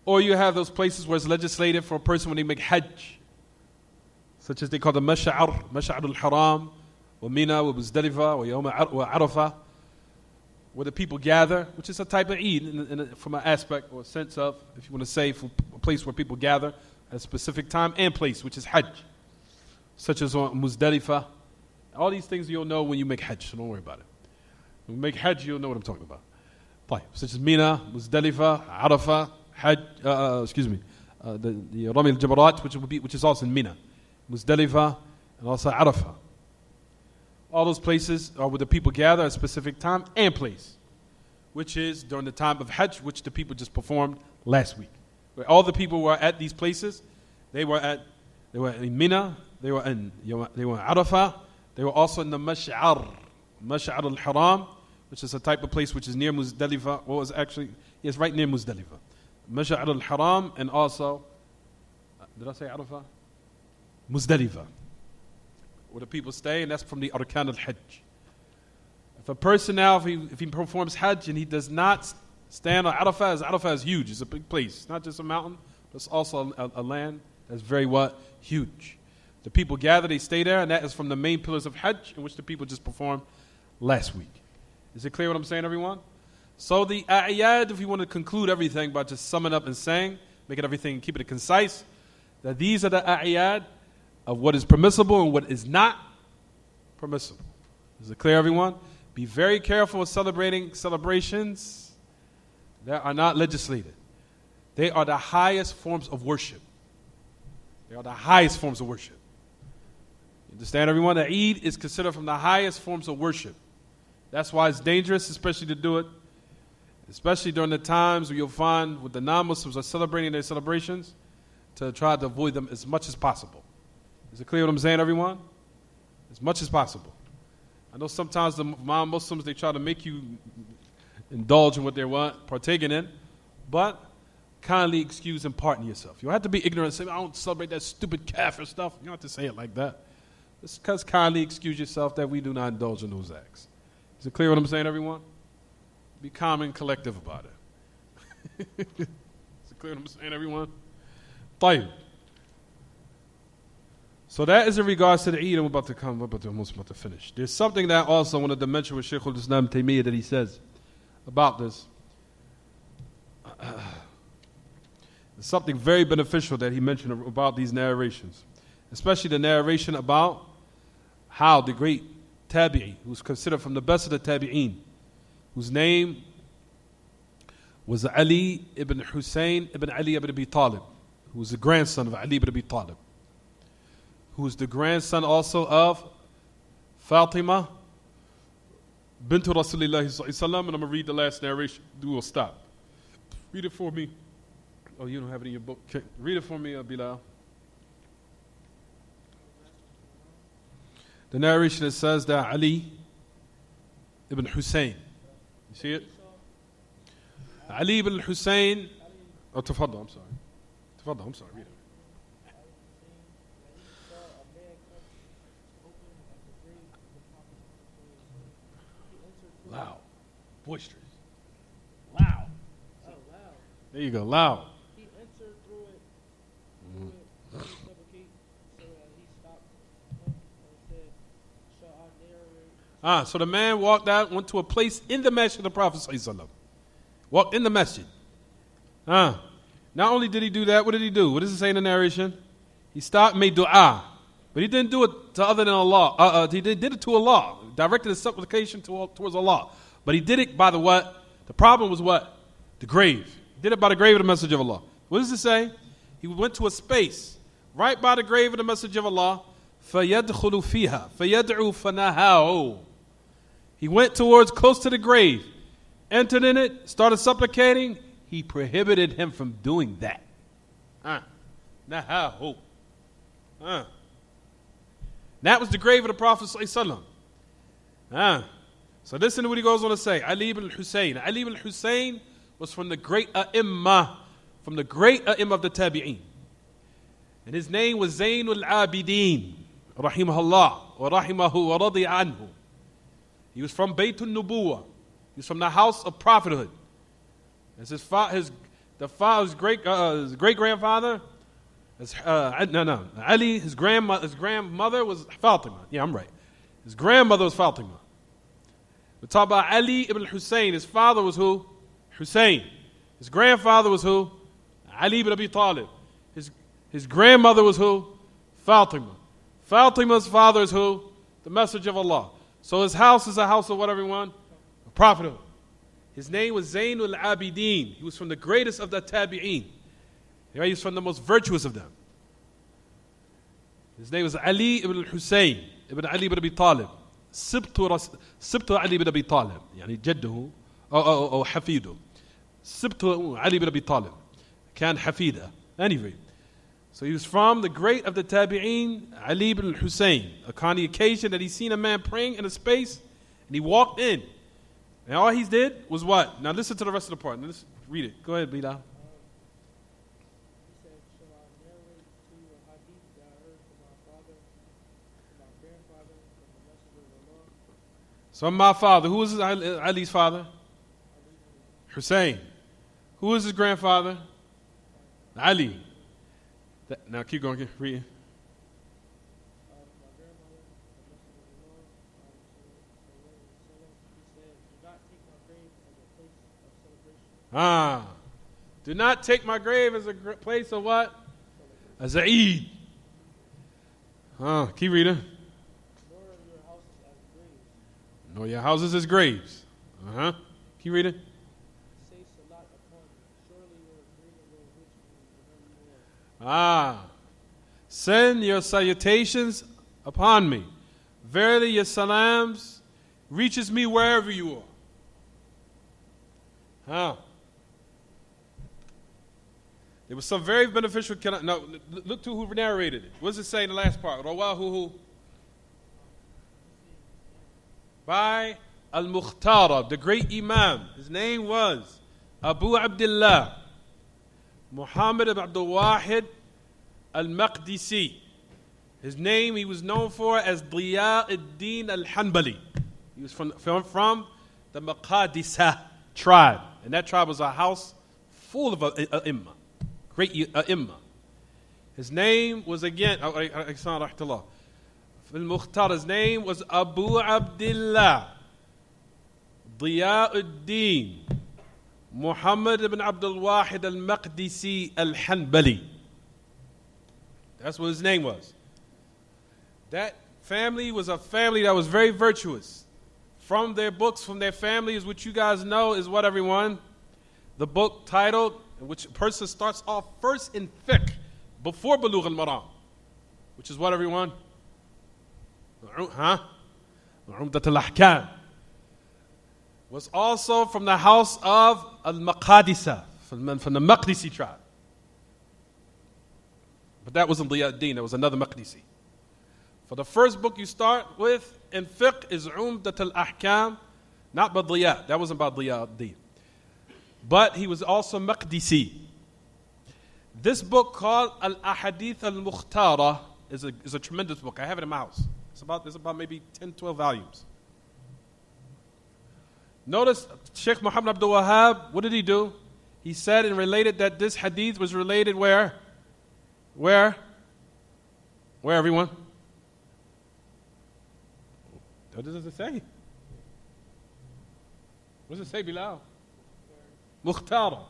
Or you have those places where it's legislated for a person when they make Hajj, such as they call the Mash'ar al-Haram, or Mina, or Muzdalifah, or Yom Arafah, where the people gather, which is a type of Eid from an aspect or a sense of, if you want to say, for a place where people gather at a specific time and place, which is Hajj, such as on Muzdalifah. All these things you'll know when you make Hajj, so don't worry about it. When you make Hajj, you'll know what I'm talking about. Such as Mina, Muzdalifah, Arafah, Hajj, the Rami al-Jabarat, which is also in Mina, Muzdalifah, and also Arafah. All those places are where the people gather at a specific time and place, which is during the time of Hajj, which the people just performed last week. Where all the people were at these places, they were in Mina, they were in Arafah, they were also in the Mash'ar al-Haram, which is a type of place which is near Muzdalifah, it's right near Muzdalifah. Mash'ar al-Haram, and also, did I say Arafah? Muzdalifah, where the people stay, and that's from the Arkan al-Hajj. If a person now, if he performs Hajj and he does not stand on Arafah is huge. It's a big place. It's not just a mountain, but it's also a land that's very huge. The people gather, they stay there, and that is from the main pillars of Hajj, in which the people just performed last week. Is it clear what I'm saying, everyone? So the a'yad, if we want to conclude everything by just summing up and saying, making everything, keeping it concise, that these are the a'yad of what is permissible and what is not permissible. Is it clear, everyone? Be very careful of celebrating celebrations that are not legislated. They are the highest forms of worship. They are the highest forms of worship. You understand, everyone? The Eid is considered from the highest forms of worship. That's why it's dangerous, especially to do it, especially during the times where you'll find with the non-Muslims are celebrating their celebrations, to try to avoid them as much as possible. Is it clear what I'm saying, everyone? As much as possible. I know sometimes the non-Muslims, they try to make you indulge in what they're partaking in, but kindly excuse and pardon yourself. You don't have to be ignorant and say, I don't celebrate that stupid kafir stuff. You don't have to say it like that. Just because kindly excuse yourself that we do not indulge in those acts. Is it clear what I'm saying, everyone? Be calm and collective about it. Is it clear what I'm saying, everyone? طيب. So that is in regards to the Eid. I'm almost about to finish. There's something that also I wanted to mention with Shaykh al-Islam that he says about this. There's something very beneficial that he mentioned about these narrations, especially the narration about how the great Tabi'i, who's considered from the best of the Tabi'een, whose name was Ali ibn Hussein ibn Ali ibn Abi Talib, who was the grandson of Ali ibn Abi Talib, who is the grandson also of Fatima bint Rasulullah sallallahu alaihi wasallam. And I'm going to read the last narration. We'll stop. Read it for me. Oh, you don't have it in your book. Okay. Read it for me, Bilal. The narration, it says that Ali ibn Hussein. You see it? Ali ibn Hussein. Oh, تفضل, I'm sorry. تفضل, I'm sorry. Read it. Loud. Boisterous. Loud. Oh, loud. There you go, loud. He entered through it. So that he stopped and said, shall I narrate? So the man walked out, went to a place in the masjid of the Prophet ﷺ. Walked in the masjid. Not only did he do that, what did he do? What does it say in the narration? He stopped, made dua. But he didn't do it to other than Allah. He did it to Allah. Directed his supplication towards Allah. But he did it by the what? The problem was what? The grave. He did it by the grave of the Messenger of Allah. What does it say? He went to a space right by the grave of the Messenger of Allah. فَيَدْخُلُ فِيهَا فَيَدْعُوا فَنَهَاهُ. He went towards close to the grave, entered in it, started supplicating. He prohibited him from doing that. Nahahu. That was the grave of the Prophet ﷺ. So listen to what he goes on to say. Ali ibn Hussein. Ali ibn Hussein was from the great A'imma, from the great A'imma of the Tabi'een. And his name was Zainul Abidin, rahimahullah, wa rahimahu wa radiya anhu. He was from Baytul Nubuwah. He was from the house of prophethood. As his great-grandfather, Ali, his grandmother was Fatima. Yeah, I'm right. His grandmother was Fatima. We talk about Ali ibn Hussein. His father was who? Hussein. His grandfather was who? Ali ibn Abi Talib. His grandmother was who? Fatima. Fatima's father is who? The Messenger of Allah. So his house is a house of what, everyone? A prophethood. His name was Zainul Abidin. He was from the greatest of the Tabi'een. He was from the most virtuous of them. His name was Ali ibn Hussein ibn Ali ibn Abi Talib. سبط علي بن أبي طالب يعني جده أو حفيده سبط علي بن أبي طالب كان حفيده. Anyway, so he was from the great of the Tabi'een, Ali ibn Hussein. Upon the occasion that he seen a man praying in a space, and he walked in, and all he did was what? Now listen to the rest of the part. Now let's read it. Go ahead, Bilal. So my father, who was Ali's father? Hussein. Who was his grandfather? Ali. Now keep going, keep reading. Do not take my grave as a place of what? As a Eid. Keep reading. Nor your houses as graves. Keep reading. Send your salutations upon me. Verily your salams reaches me wherever you are. There was some very beneficial. Now, look to who narrated it. What does it say in the last part? Rawahu by Al-Mukhtara, the great Imam. His name was Abu Abdullah Muhammad ibn Abdul Wahid Al-Maqdisi. His name he was known for as Diya ad-Din al-Hanbali. He was from the Maqadisa tribe. And that tribe was a house full of A'imma, great A'imma. His name was again, his name was Abu Abdullah Diyauddin Muhammad ibn Abdul Wahid al-Maqdisi al-Hanbali. That's what his name was. That family was a family that was very virtuous. From their books, from their families, which you guys know is what, everyone? The book titled, which a person starts off first in fiqh, before Bulugh al-Maram, which is what, everyone? Umdat al-Ahkam. Was also from the house of al-Maqadisa, from the Maqdisi tribe. But that wasn't Diyauddin, that was another Maqdisi. For the first book you start with in fiqh is Umdat al-Ahkam, not by Diya, that wasn't about Diyauddin. But he was also Maqdisi. This book called Al-Ahadith al-Mukhtara is a tremendous book. I have it in my house. There's about maybe 10, 12 volumes. Notice Sheikh Muhammad Abdul Wahhab, what did he do? He said and related that this hadith was related where? Where, everyone? What does it say? What does it say, Bilal? Mukhtara.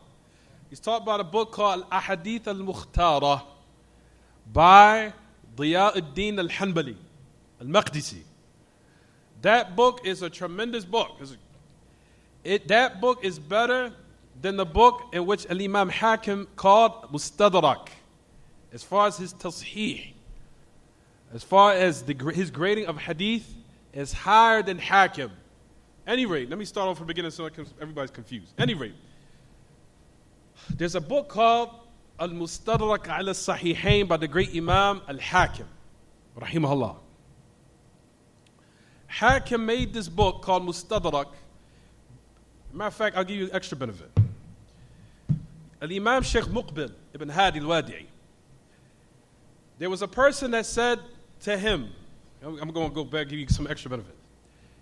He's talking about a book called Ahadith al-Mukhtara by Diyauddin al-Hanbali, al-Maqdisi. That book is a tremendous book. That book is better than the book in which Al-Imam Hakim called Mustadrak. As far as his tasheeh, as far as his grading of hadith is higher than Hakim. Any rate, let me start off from the beginning so everybody's confused. Any rate, there's a book called Al-Mustadrak ala Sahihain by the great Imam Al-Hakim, rahimahullah. Hakim made this book called Mustadrak. Matter of fact, I'll give you an extra benefit. Al-Imam Sheikh Muqbil ibn Hadi al-Wadi'i. There was a person that said to him, I'm going to go back and give you some extra benefit.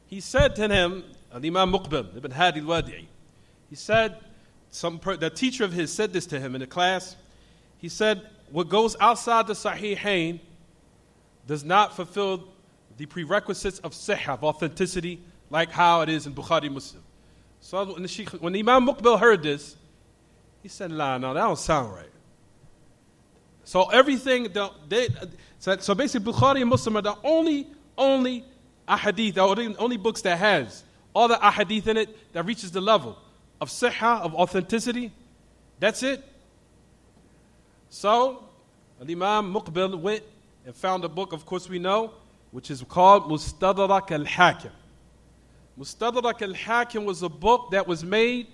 He said to him, Al-Imam Muqbil ibn Hadi al-Wadi'i, he said, the teacher of his said this to him in the class. He said, what goes outside the Sahihain does not fulfill the prerequisites of sihha, of authenticity, like how it is in Bukhari Muslim. So when Imam Muqbil heard this, he said, no, that don't sound right. So everything, so basically Bukhari and Muslim are the only ahadith, the only books that has all the ahadith in it that reaches the level of sihha, of authenticity. That's it. So Imam Muqbil went and found a book, of course we know, which is called Mustadrak al-Hakim. Mustadrak al-Hakim was a book that was made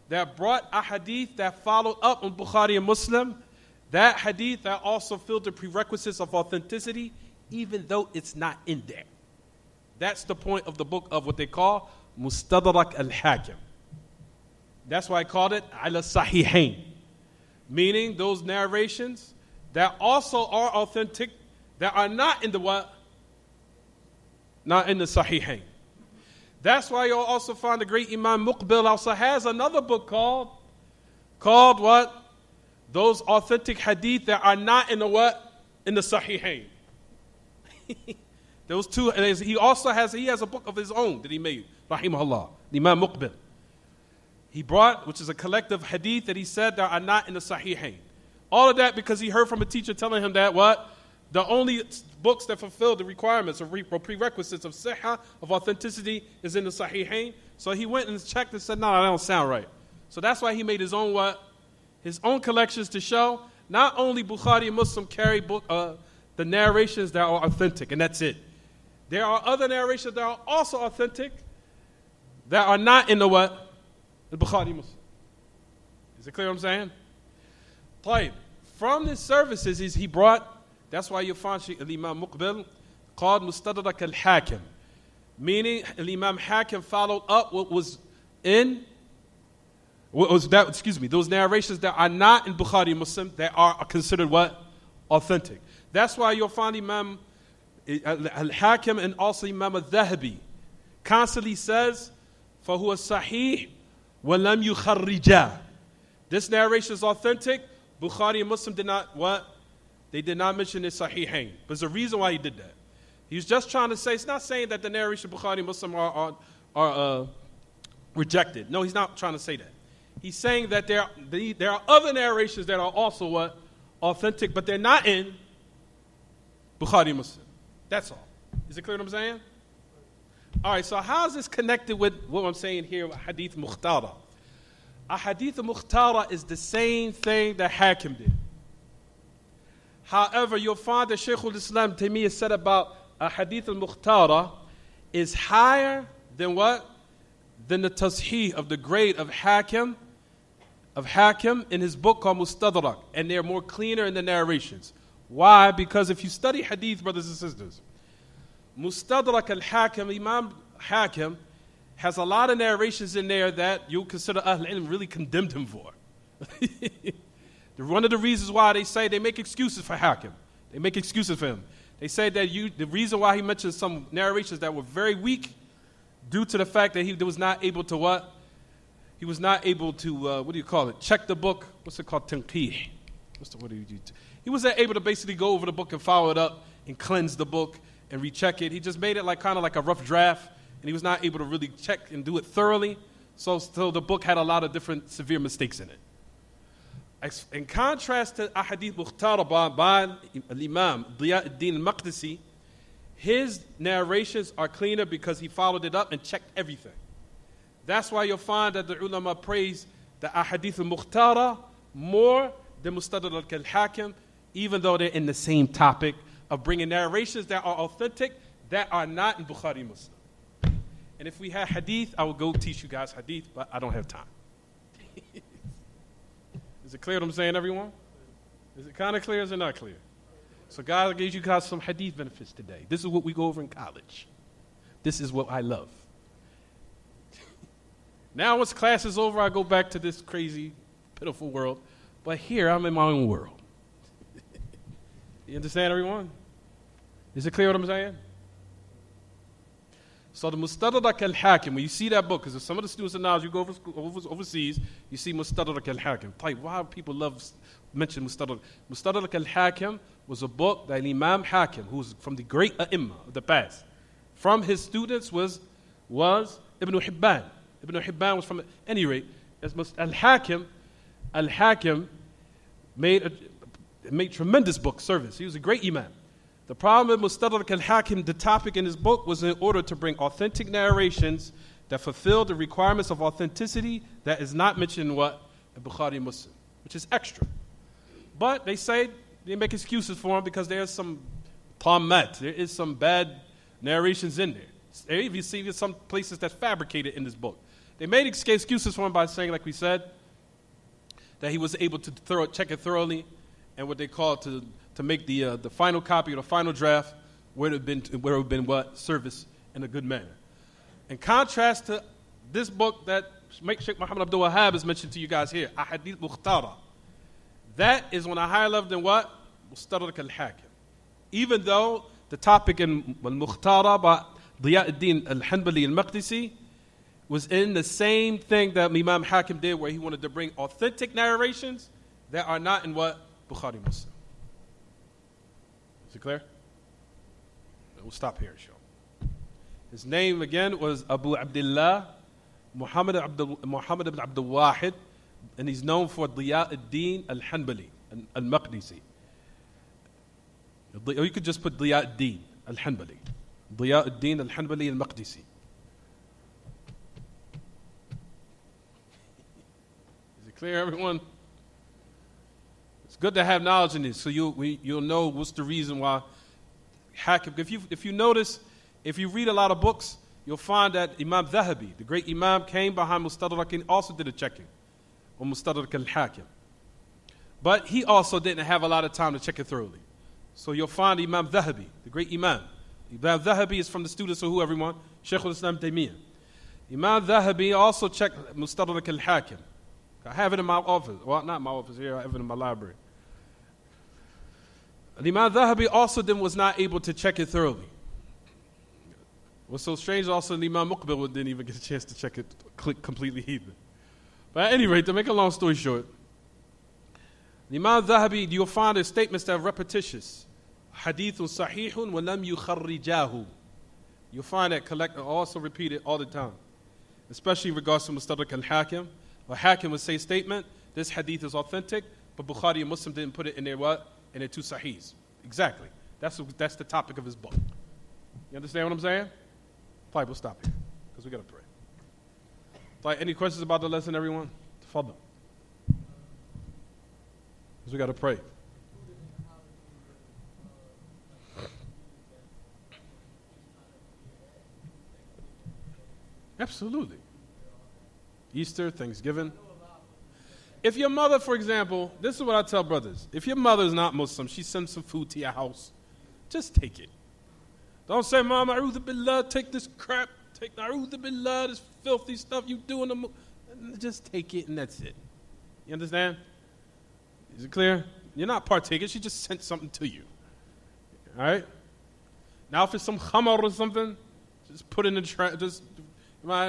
that brought a hadith that followed up on Bukhari and Muslim. That hadith that also filled the prerequisites of authenticity, even though it's not in there. That's the point of the book of what they call Mustadrak al-Hakim. That's why I called it ala Sahihain, meaning those narrations that also are authentic, that are not in the what? Not in the Sahihain. That's why you'll also find the great Imam Muqbil also has another book called what? Those authentic hadith that are not in the what? In the Sahihain. Those two, and he has a book of his own that he made, rahimahullah, Imam Muqbil. He brought, which is a collective hadith that he said that are not in the Sahihain. All of that because he heard from a teacher telling him that what? The only books that fulfill the requirements or prerequisites of sihha, of authenticity, is in the Sahihain. So he went and checked and said, no, that don't sound right. So that's why he made his own what? His own collections to show not only Bukhari and Muslim carry the narrations that are authentic, and that's it. There are other narrations that are also authentic that are not in the what? The Bukhari Muslim. Is it clear what I'm saying? طيب. From his services he brought, that's why you find Imam Muqbil called Mustadrak al-Hakim, meaning Imam Hakim followed up what was in those narrations that are not in Bukhari Muslim that are considered what? Authentic. That's why you'll find Imam al-Hakim and also Imam al-Dhahabi constantly says, فَهُوَ الصَّحِيحِ وَلَمْ يُخَرِّجَا. This narration is authentic. Bukhari and Muslim did not what? they did not mention his Sahihain. But there's a reason why he did that. He was just trying to say, it's not saying that the narration of Bukhari and Muslim are rejected. No, he's not trying to say that. He's saying that there are other narrations that are also what? Authentic, but they're not in Bukhari and Muslim. That's all. Is it clear what I'm saying? All right, so how is this connected with what I'm saying here with Hadith Mukhtara? A Hadith Mukhtara is the same thing that Hakim did. However, you'll find that Shaykh al-Islam Taymiyyah said about a Hadith al-Mukhtara is higher than what? Than the Tasheeh of the grade of Hakim in his book called Mustadrak, and they're more cleaner in the narrations. Why? Because if you study Hadith, brothers and sisters, Mustadrak al-Hakim, Imam Hakim, has a lot of narrations in there that you consider Ahl Ilm really condemned him for. One of the reasons why they say they make excuses for Hakim. They make excuses for him. They say that the reason why he mentions some narrations that were very weak due to the fact that he was not able to what? He was not able to, check the book. What's it called? Tanqih. He wasn't able to basically go over the book and follow it up and cleanse the book and recheck it. He just made it kind of like a rough draft, and he was not able to really check and do it thoroughly. So the book had a lot of different severe mistakes in it. In contrast to Ahadith Mukhtara by Imam Diyauddin al-Maqdisi, his narrations are cleaner because he followed it up and checked everything. That's why you'll find that the ulama praise the Ahadith al-Mukhtara more than Mustadrak al-Hakim, even though they're in the same topic of bringing narrations that are authentic that are not in Bukhari Muslim. And if we had hadith, I would go teach you guys hadith, but I don't have time. Is it clear what I'm saying, everyone? Is it kind of clear or is it not clear? So God gave you guys some hadith benefits today. This is what we go over in college. This is what I love. Now once class is over, I go back to this crazy, pitiful world. But here, I'm in my own world. You understand, everyone? Is it clear what I'm saying? So the Mustadrak al-Hakim, when you see that book, because some of the students of knowledge, you go overseas, you see Mustadrak al-Hakim. Why do people mention Mustadrak? Mustadrak al-Hakim was a book that Imam Hakim, who's from the great A'imma of the past, from his students was Ibn Hibban. Ibn Hibban was from, at any rate, al-Hakim made tremendous book service. He was a great Imam. The problem with Mustadrak al-Hakim, the topic in his book, was in order to bring authentic narrations that fulfill the requirements of authenticity that is not mentioned in what? In Bukhari Muslim, which is extra. But they say they make excuses for him because there's some tamat, there is some bad narrations in there. You see some places that's fabricated in this book. They made excuses for him by saying, like we said, that he was able to check it thoroughly, and what they call to make the final copy or the final draft would have been what? Service in a good manner. In contrast to this book that Sheikh Muhammad Abdul Wahhab has mentioned to you guys here, Ahadith Mukhtara, that is on a higher level than what? Mustadrak al-Hakim. Even though the topic in Al-Mukhtara by Diyauddin al-Hanbali al-Maqdisi was in the same thing that Imam Hakim did, where he wanted to bring authentic narrations that are not in what? Bukhari Muslim. Is it clear? We'll stop here, inshallah. His name again was Abu Abdullah Muhammad ibn Abdul Wahid, and he's known for Diyauddin al-Hanbali al-Maqdisi. Or you could just put Diyauddin al-Hanbali. Diyauddin al-Hanbali al-Maqdisi. Is it clear, everyone? It's good to have knowledge in this, so you'll know what's the reason why Hakim. If you notice, if you read a lot of books, you'll find that Imam Dhahabi, the great Imam, came behind Mustadrak and also did a checking on Mustadrak al-Hakim. But he also didn't have a lot of time to check it thoroughly. So you'll find Imam Dhahabi, the great Imam. Imam Dhahabi is from the students of who, everyone? Shaykh al-Islam Taymiyyah. Imam Dhahabi also checked Mustadrak al-Hakim. I have it in my office. Well, not in my office here. I have it in my library. Imam Dhahabi also then was not able to check it thoroughly. What's so strange also, Imam Muqbil didn't even get a chance to check it completely either. But at any rate, to make a long story short, The Imam Zahabi, you'll find his statements that are repetitious. Hadithun sahihun wa lam yukharrijahu. You'll find that also repeated all the time. Especially in regards to Mustadrak al-Hakim. A Hakim would say statement, this hadith is authentic, but Bukhari and Muslim didn't put it in their what? In their two sahihs. Exactly. That's the topic of his book. You understand what I'm saying? Fine, we'll stop here, because we got to pray. Fine, any questions about the lesson, everyone? Tafadhal. Because we got to pray. Absolutely. Easter, Thanksgiving. If your mother, for example, this is what I tell brothers. If your mother is not Muslim, she sends some food to your house, just take it. Don't say, Mom, a'udhu billah, take this crap. Take a'udhu billah, this filthy stuff you do in the just take it and that's it. You understand? Is it clear? You're not partaking. She just sent something to you. All right? Now, if it's some khamar or something, just put in the trash.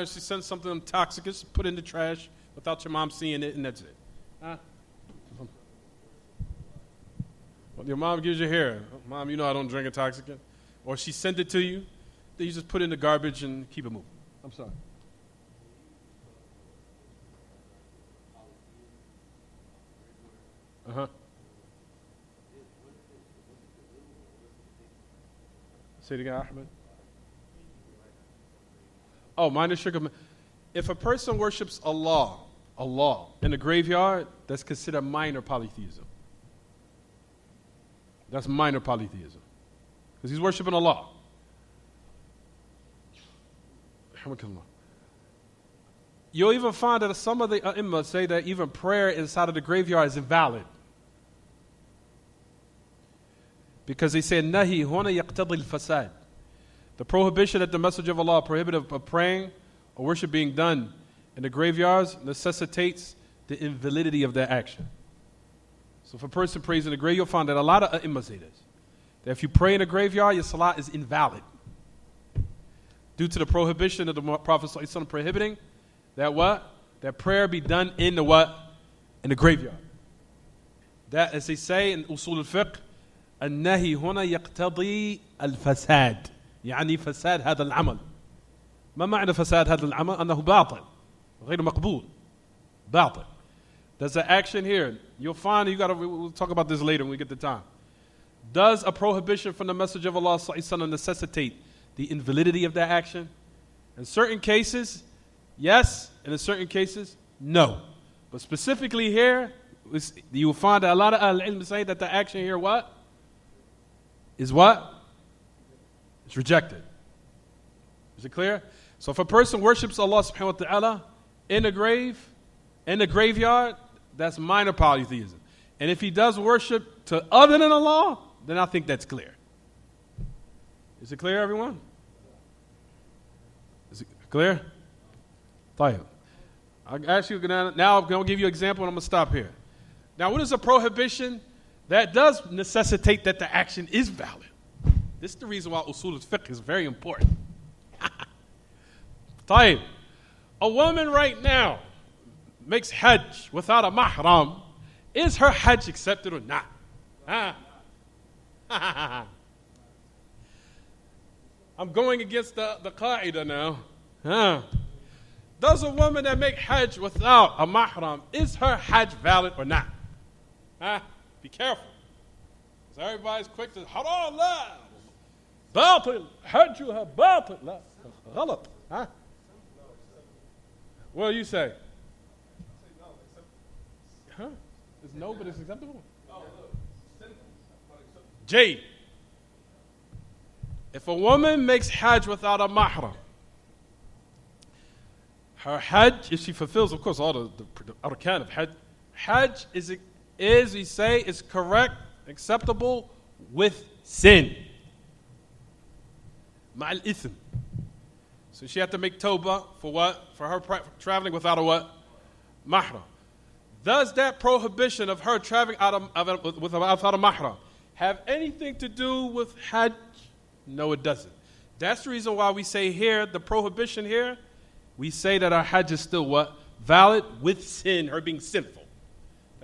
She sent something toxic, just put it in the trash without your mom seeing it, and that's it. Huh? Well, your mom gives you hair. Mom, you know I don't drink intoxicant. Or she sent it to you, then you just put it in the garbage and keep it moving. I'm sorry. Uh-huh. Say it again, Ahmed. Oh, minor shirk. If a person worships Allah in the graveyard, that's considered minor polytheism. That's minor polytheism. Because he's worshiping Allah. You'll even find that some of the A'imma say that even prayer inside of the graveyard is invalid. Because they say, Nahi huna yaqtadi al-fasad. The prohibition that the Messenger of Allah prohibited of praying or worship being done in the graveyards necessitates the invalidity of that action. So if a person prays in the grave, you'll find that a lot of A'imma say this. That if you pray in a graveyard, your salah is invalid. Due to the prohibition of the Prophet ﷺ prohibiting that what? That prayer be done in the what? In the graveyard. That, as they say in Usul al-Fiqh, النهي هنا يقتضي الفساد يعني فساد هذا العمل ما معنى فساد هذا العمل أنه باطل غير مقبول باطل. There's an action here. You'll find, we'll talk about this later when we get the time. Does a prohibition from the Messenger of Allah ﷺ necessitate the invalidity of that action? In certain cases, yes. And in certain cases, no. But specifically here, you will find that a lot of al-ilm say that the action here what? Is what? It's rejected. Is it clear? So if a person worships Allah subhanahu wa ta'ala in a grave, in the graveyard, that's minor polytheism. And if he does worship to other than Allah, then I think that's clear. Is it clear, everyone? Is it clear? طيب. I'll ask you now. I'm going to give you an example, and I'm going to stop here. Now, what is a prohibition that does necessitate that the action is valid? This is the reason why usul al-fiqh is very important. طيب. A woman right now makes hajj without a mahram. Is her hajj accepted or not? I'm going against the qaida now. Does a woman that make hajj without a mahram, is her hajj valid or not? Be careful. Because everybody's quick to, haram la, batil, hajjuha batil, la, ghalat. What do you say? Huh? Is no, but it's acceptable? Jade. If a woman makes hajj without a mahram, her hajj, if she fulfills, of course, all the arkan of hajj is, we say, is correct, acceptable with sin. Ma'al ithm. So she had to make tawbah for what? For her traveling without a what? Mahram. Does that prohibition of her traveling without a mahram have anything to do with hajj? No, it doesn't. That's the reason why we say here, the prohibition here, we say that our hajj is still what? Valid with sin, her being sinful.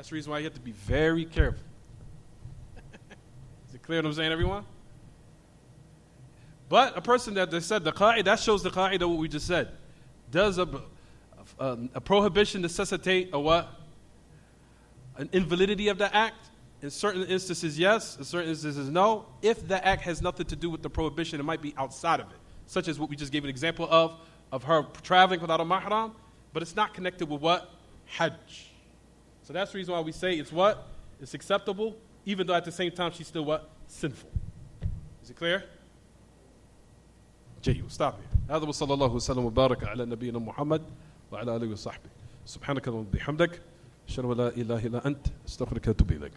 That's the reason why you have to be very careful. Is it clear what I'm saying, everyone? But a person that they said the qa'idah, that shows the qa'idah what we just said. Does a prohibition necessitate a what? An invalidity of the act? In certain instances, yes. In certain instances, no. If the act has nothing to do with the prohibition, it might be outside of it. Such as what we just gave an example of her traveling without a mahram, but it's not connected with what? Hajj. So that's the reason why we say it's what? It's acceptable, even though at the same time she's still what? Sinful. Is it clear? جيد. We'll stop here. هذا وصلى الله وسلم وبارك على نبينا محمد وعلى آله وصحبه. سبحانك اللهم وبحمدك أشهد أن لا إله إلا أنت أستغفرك وأتوب إليك.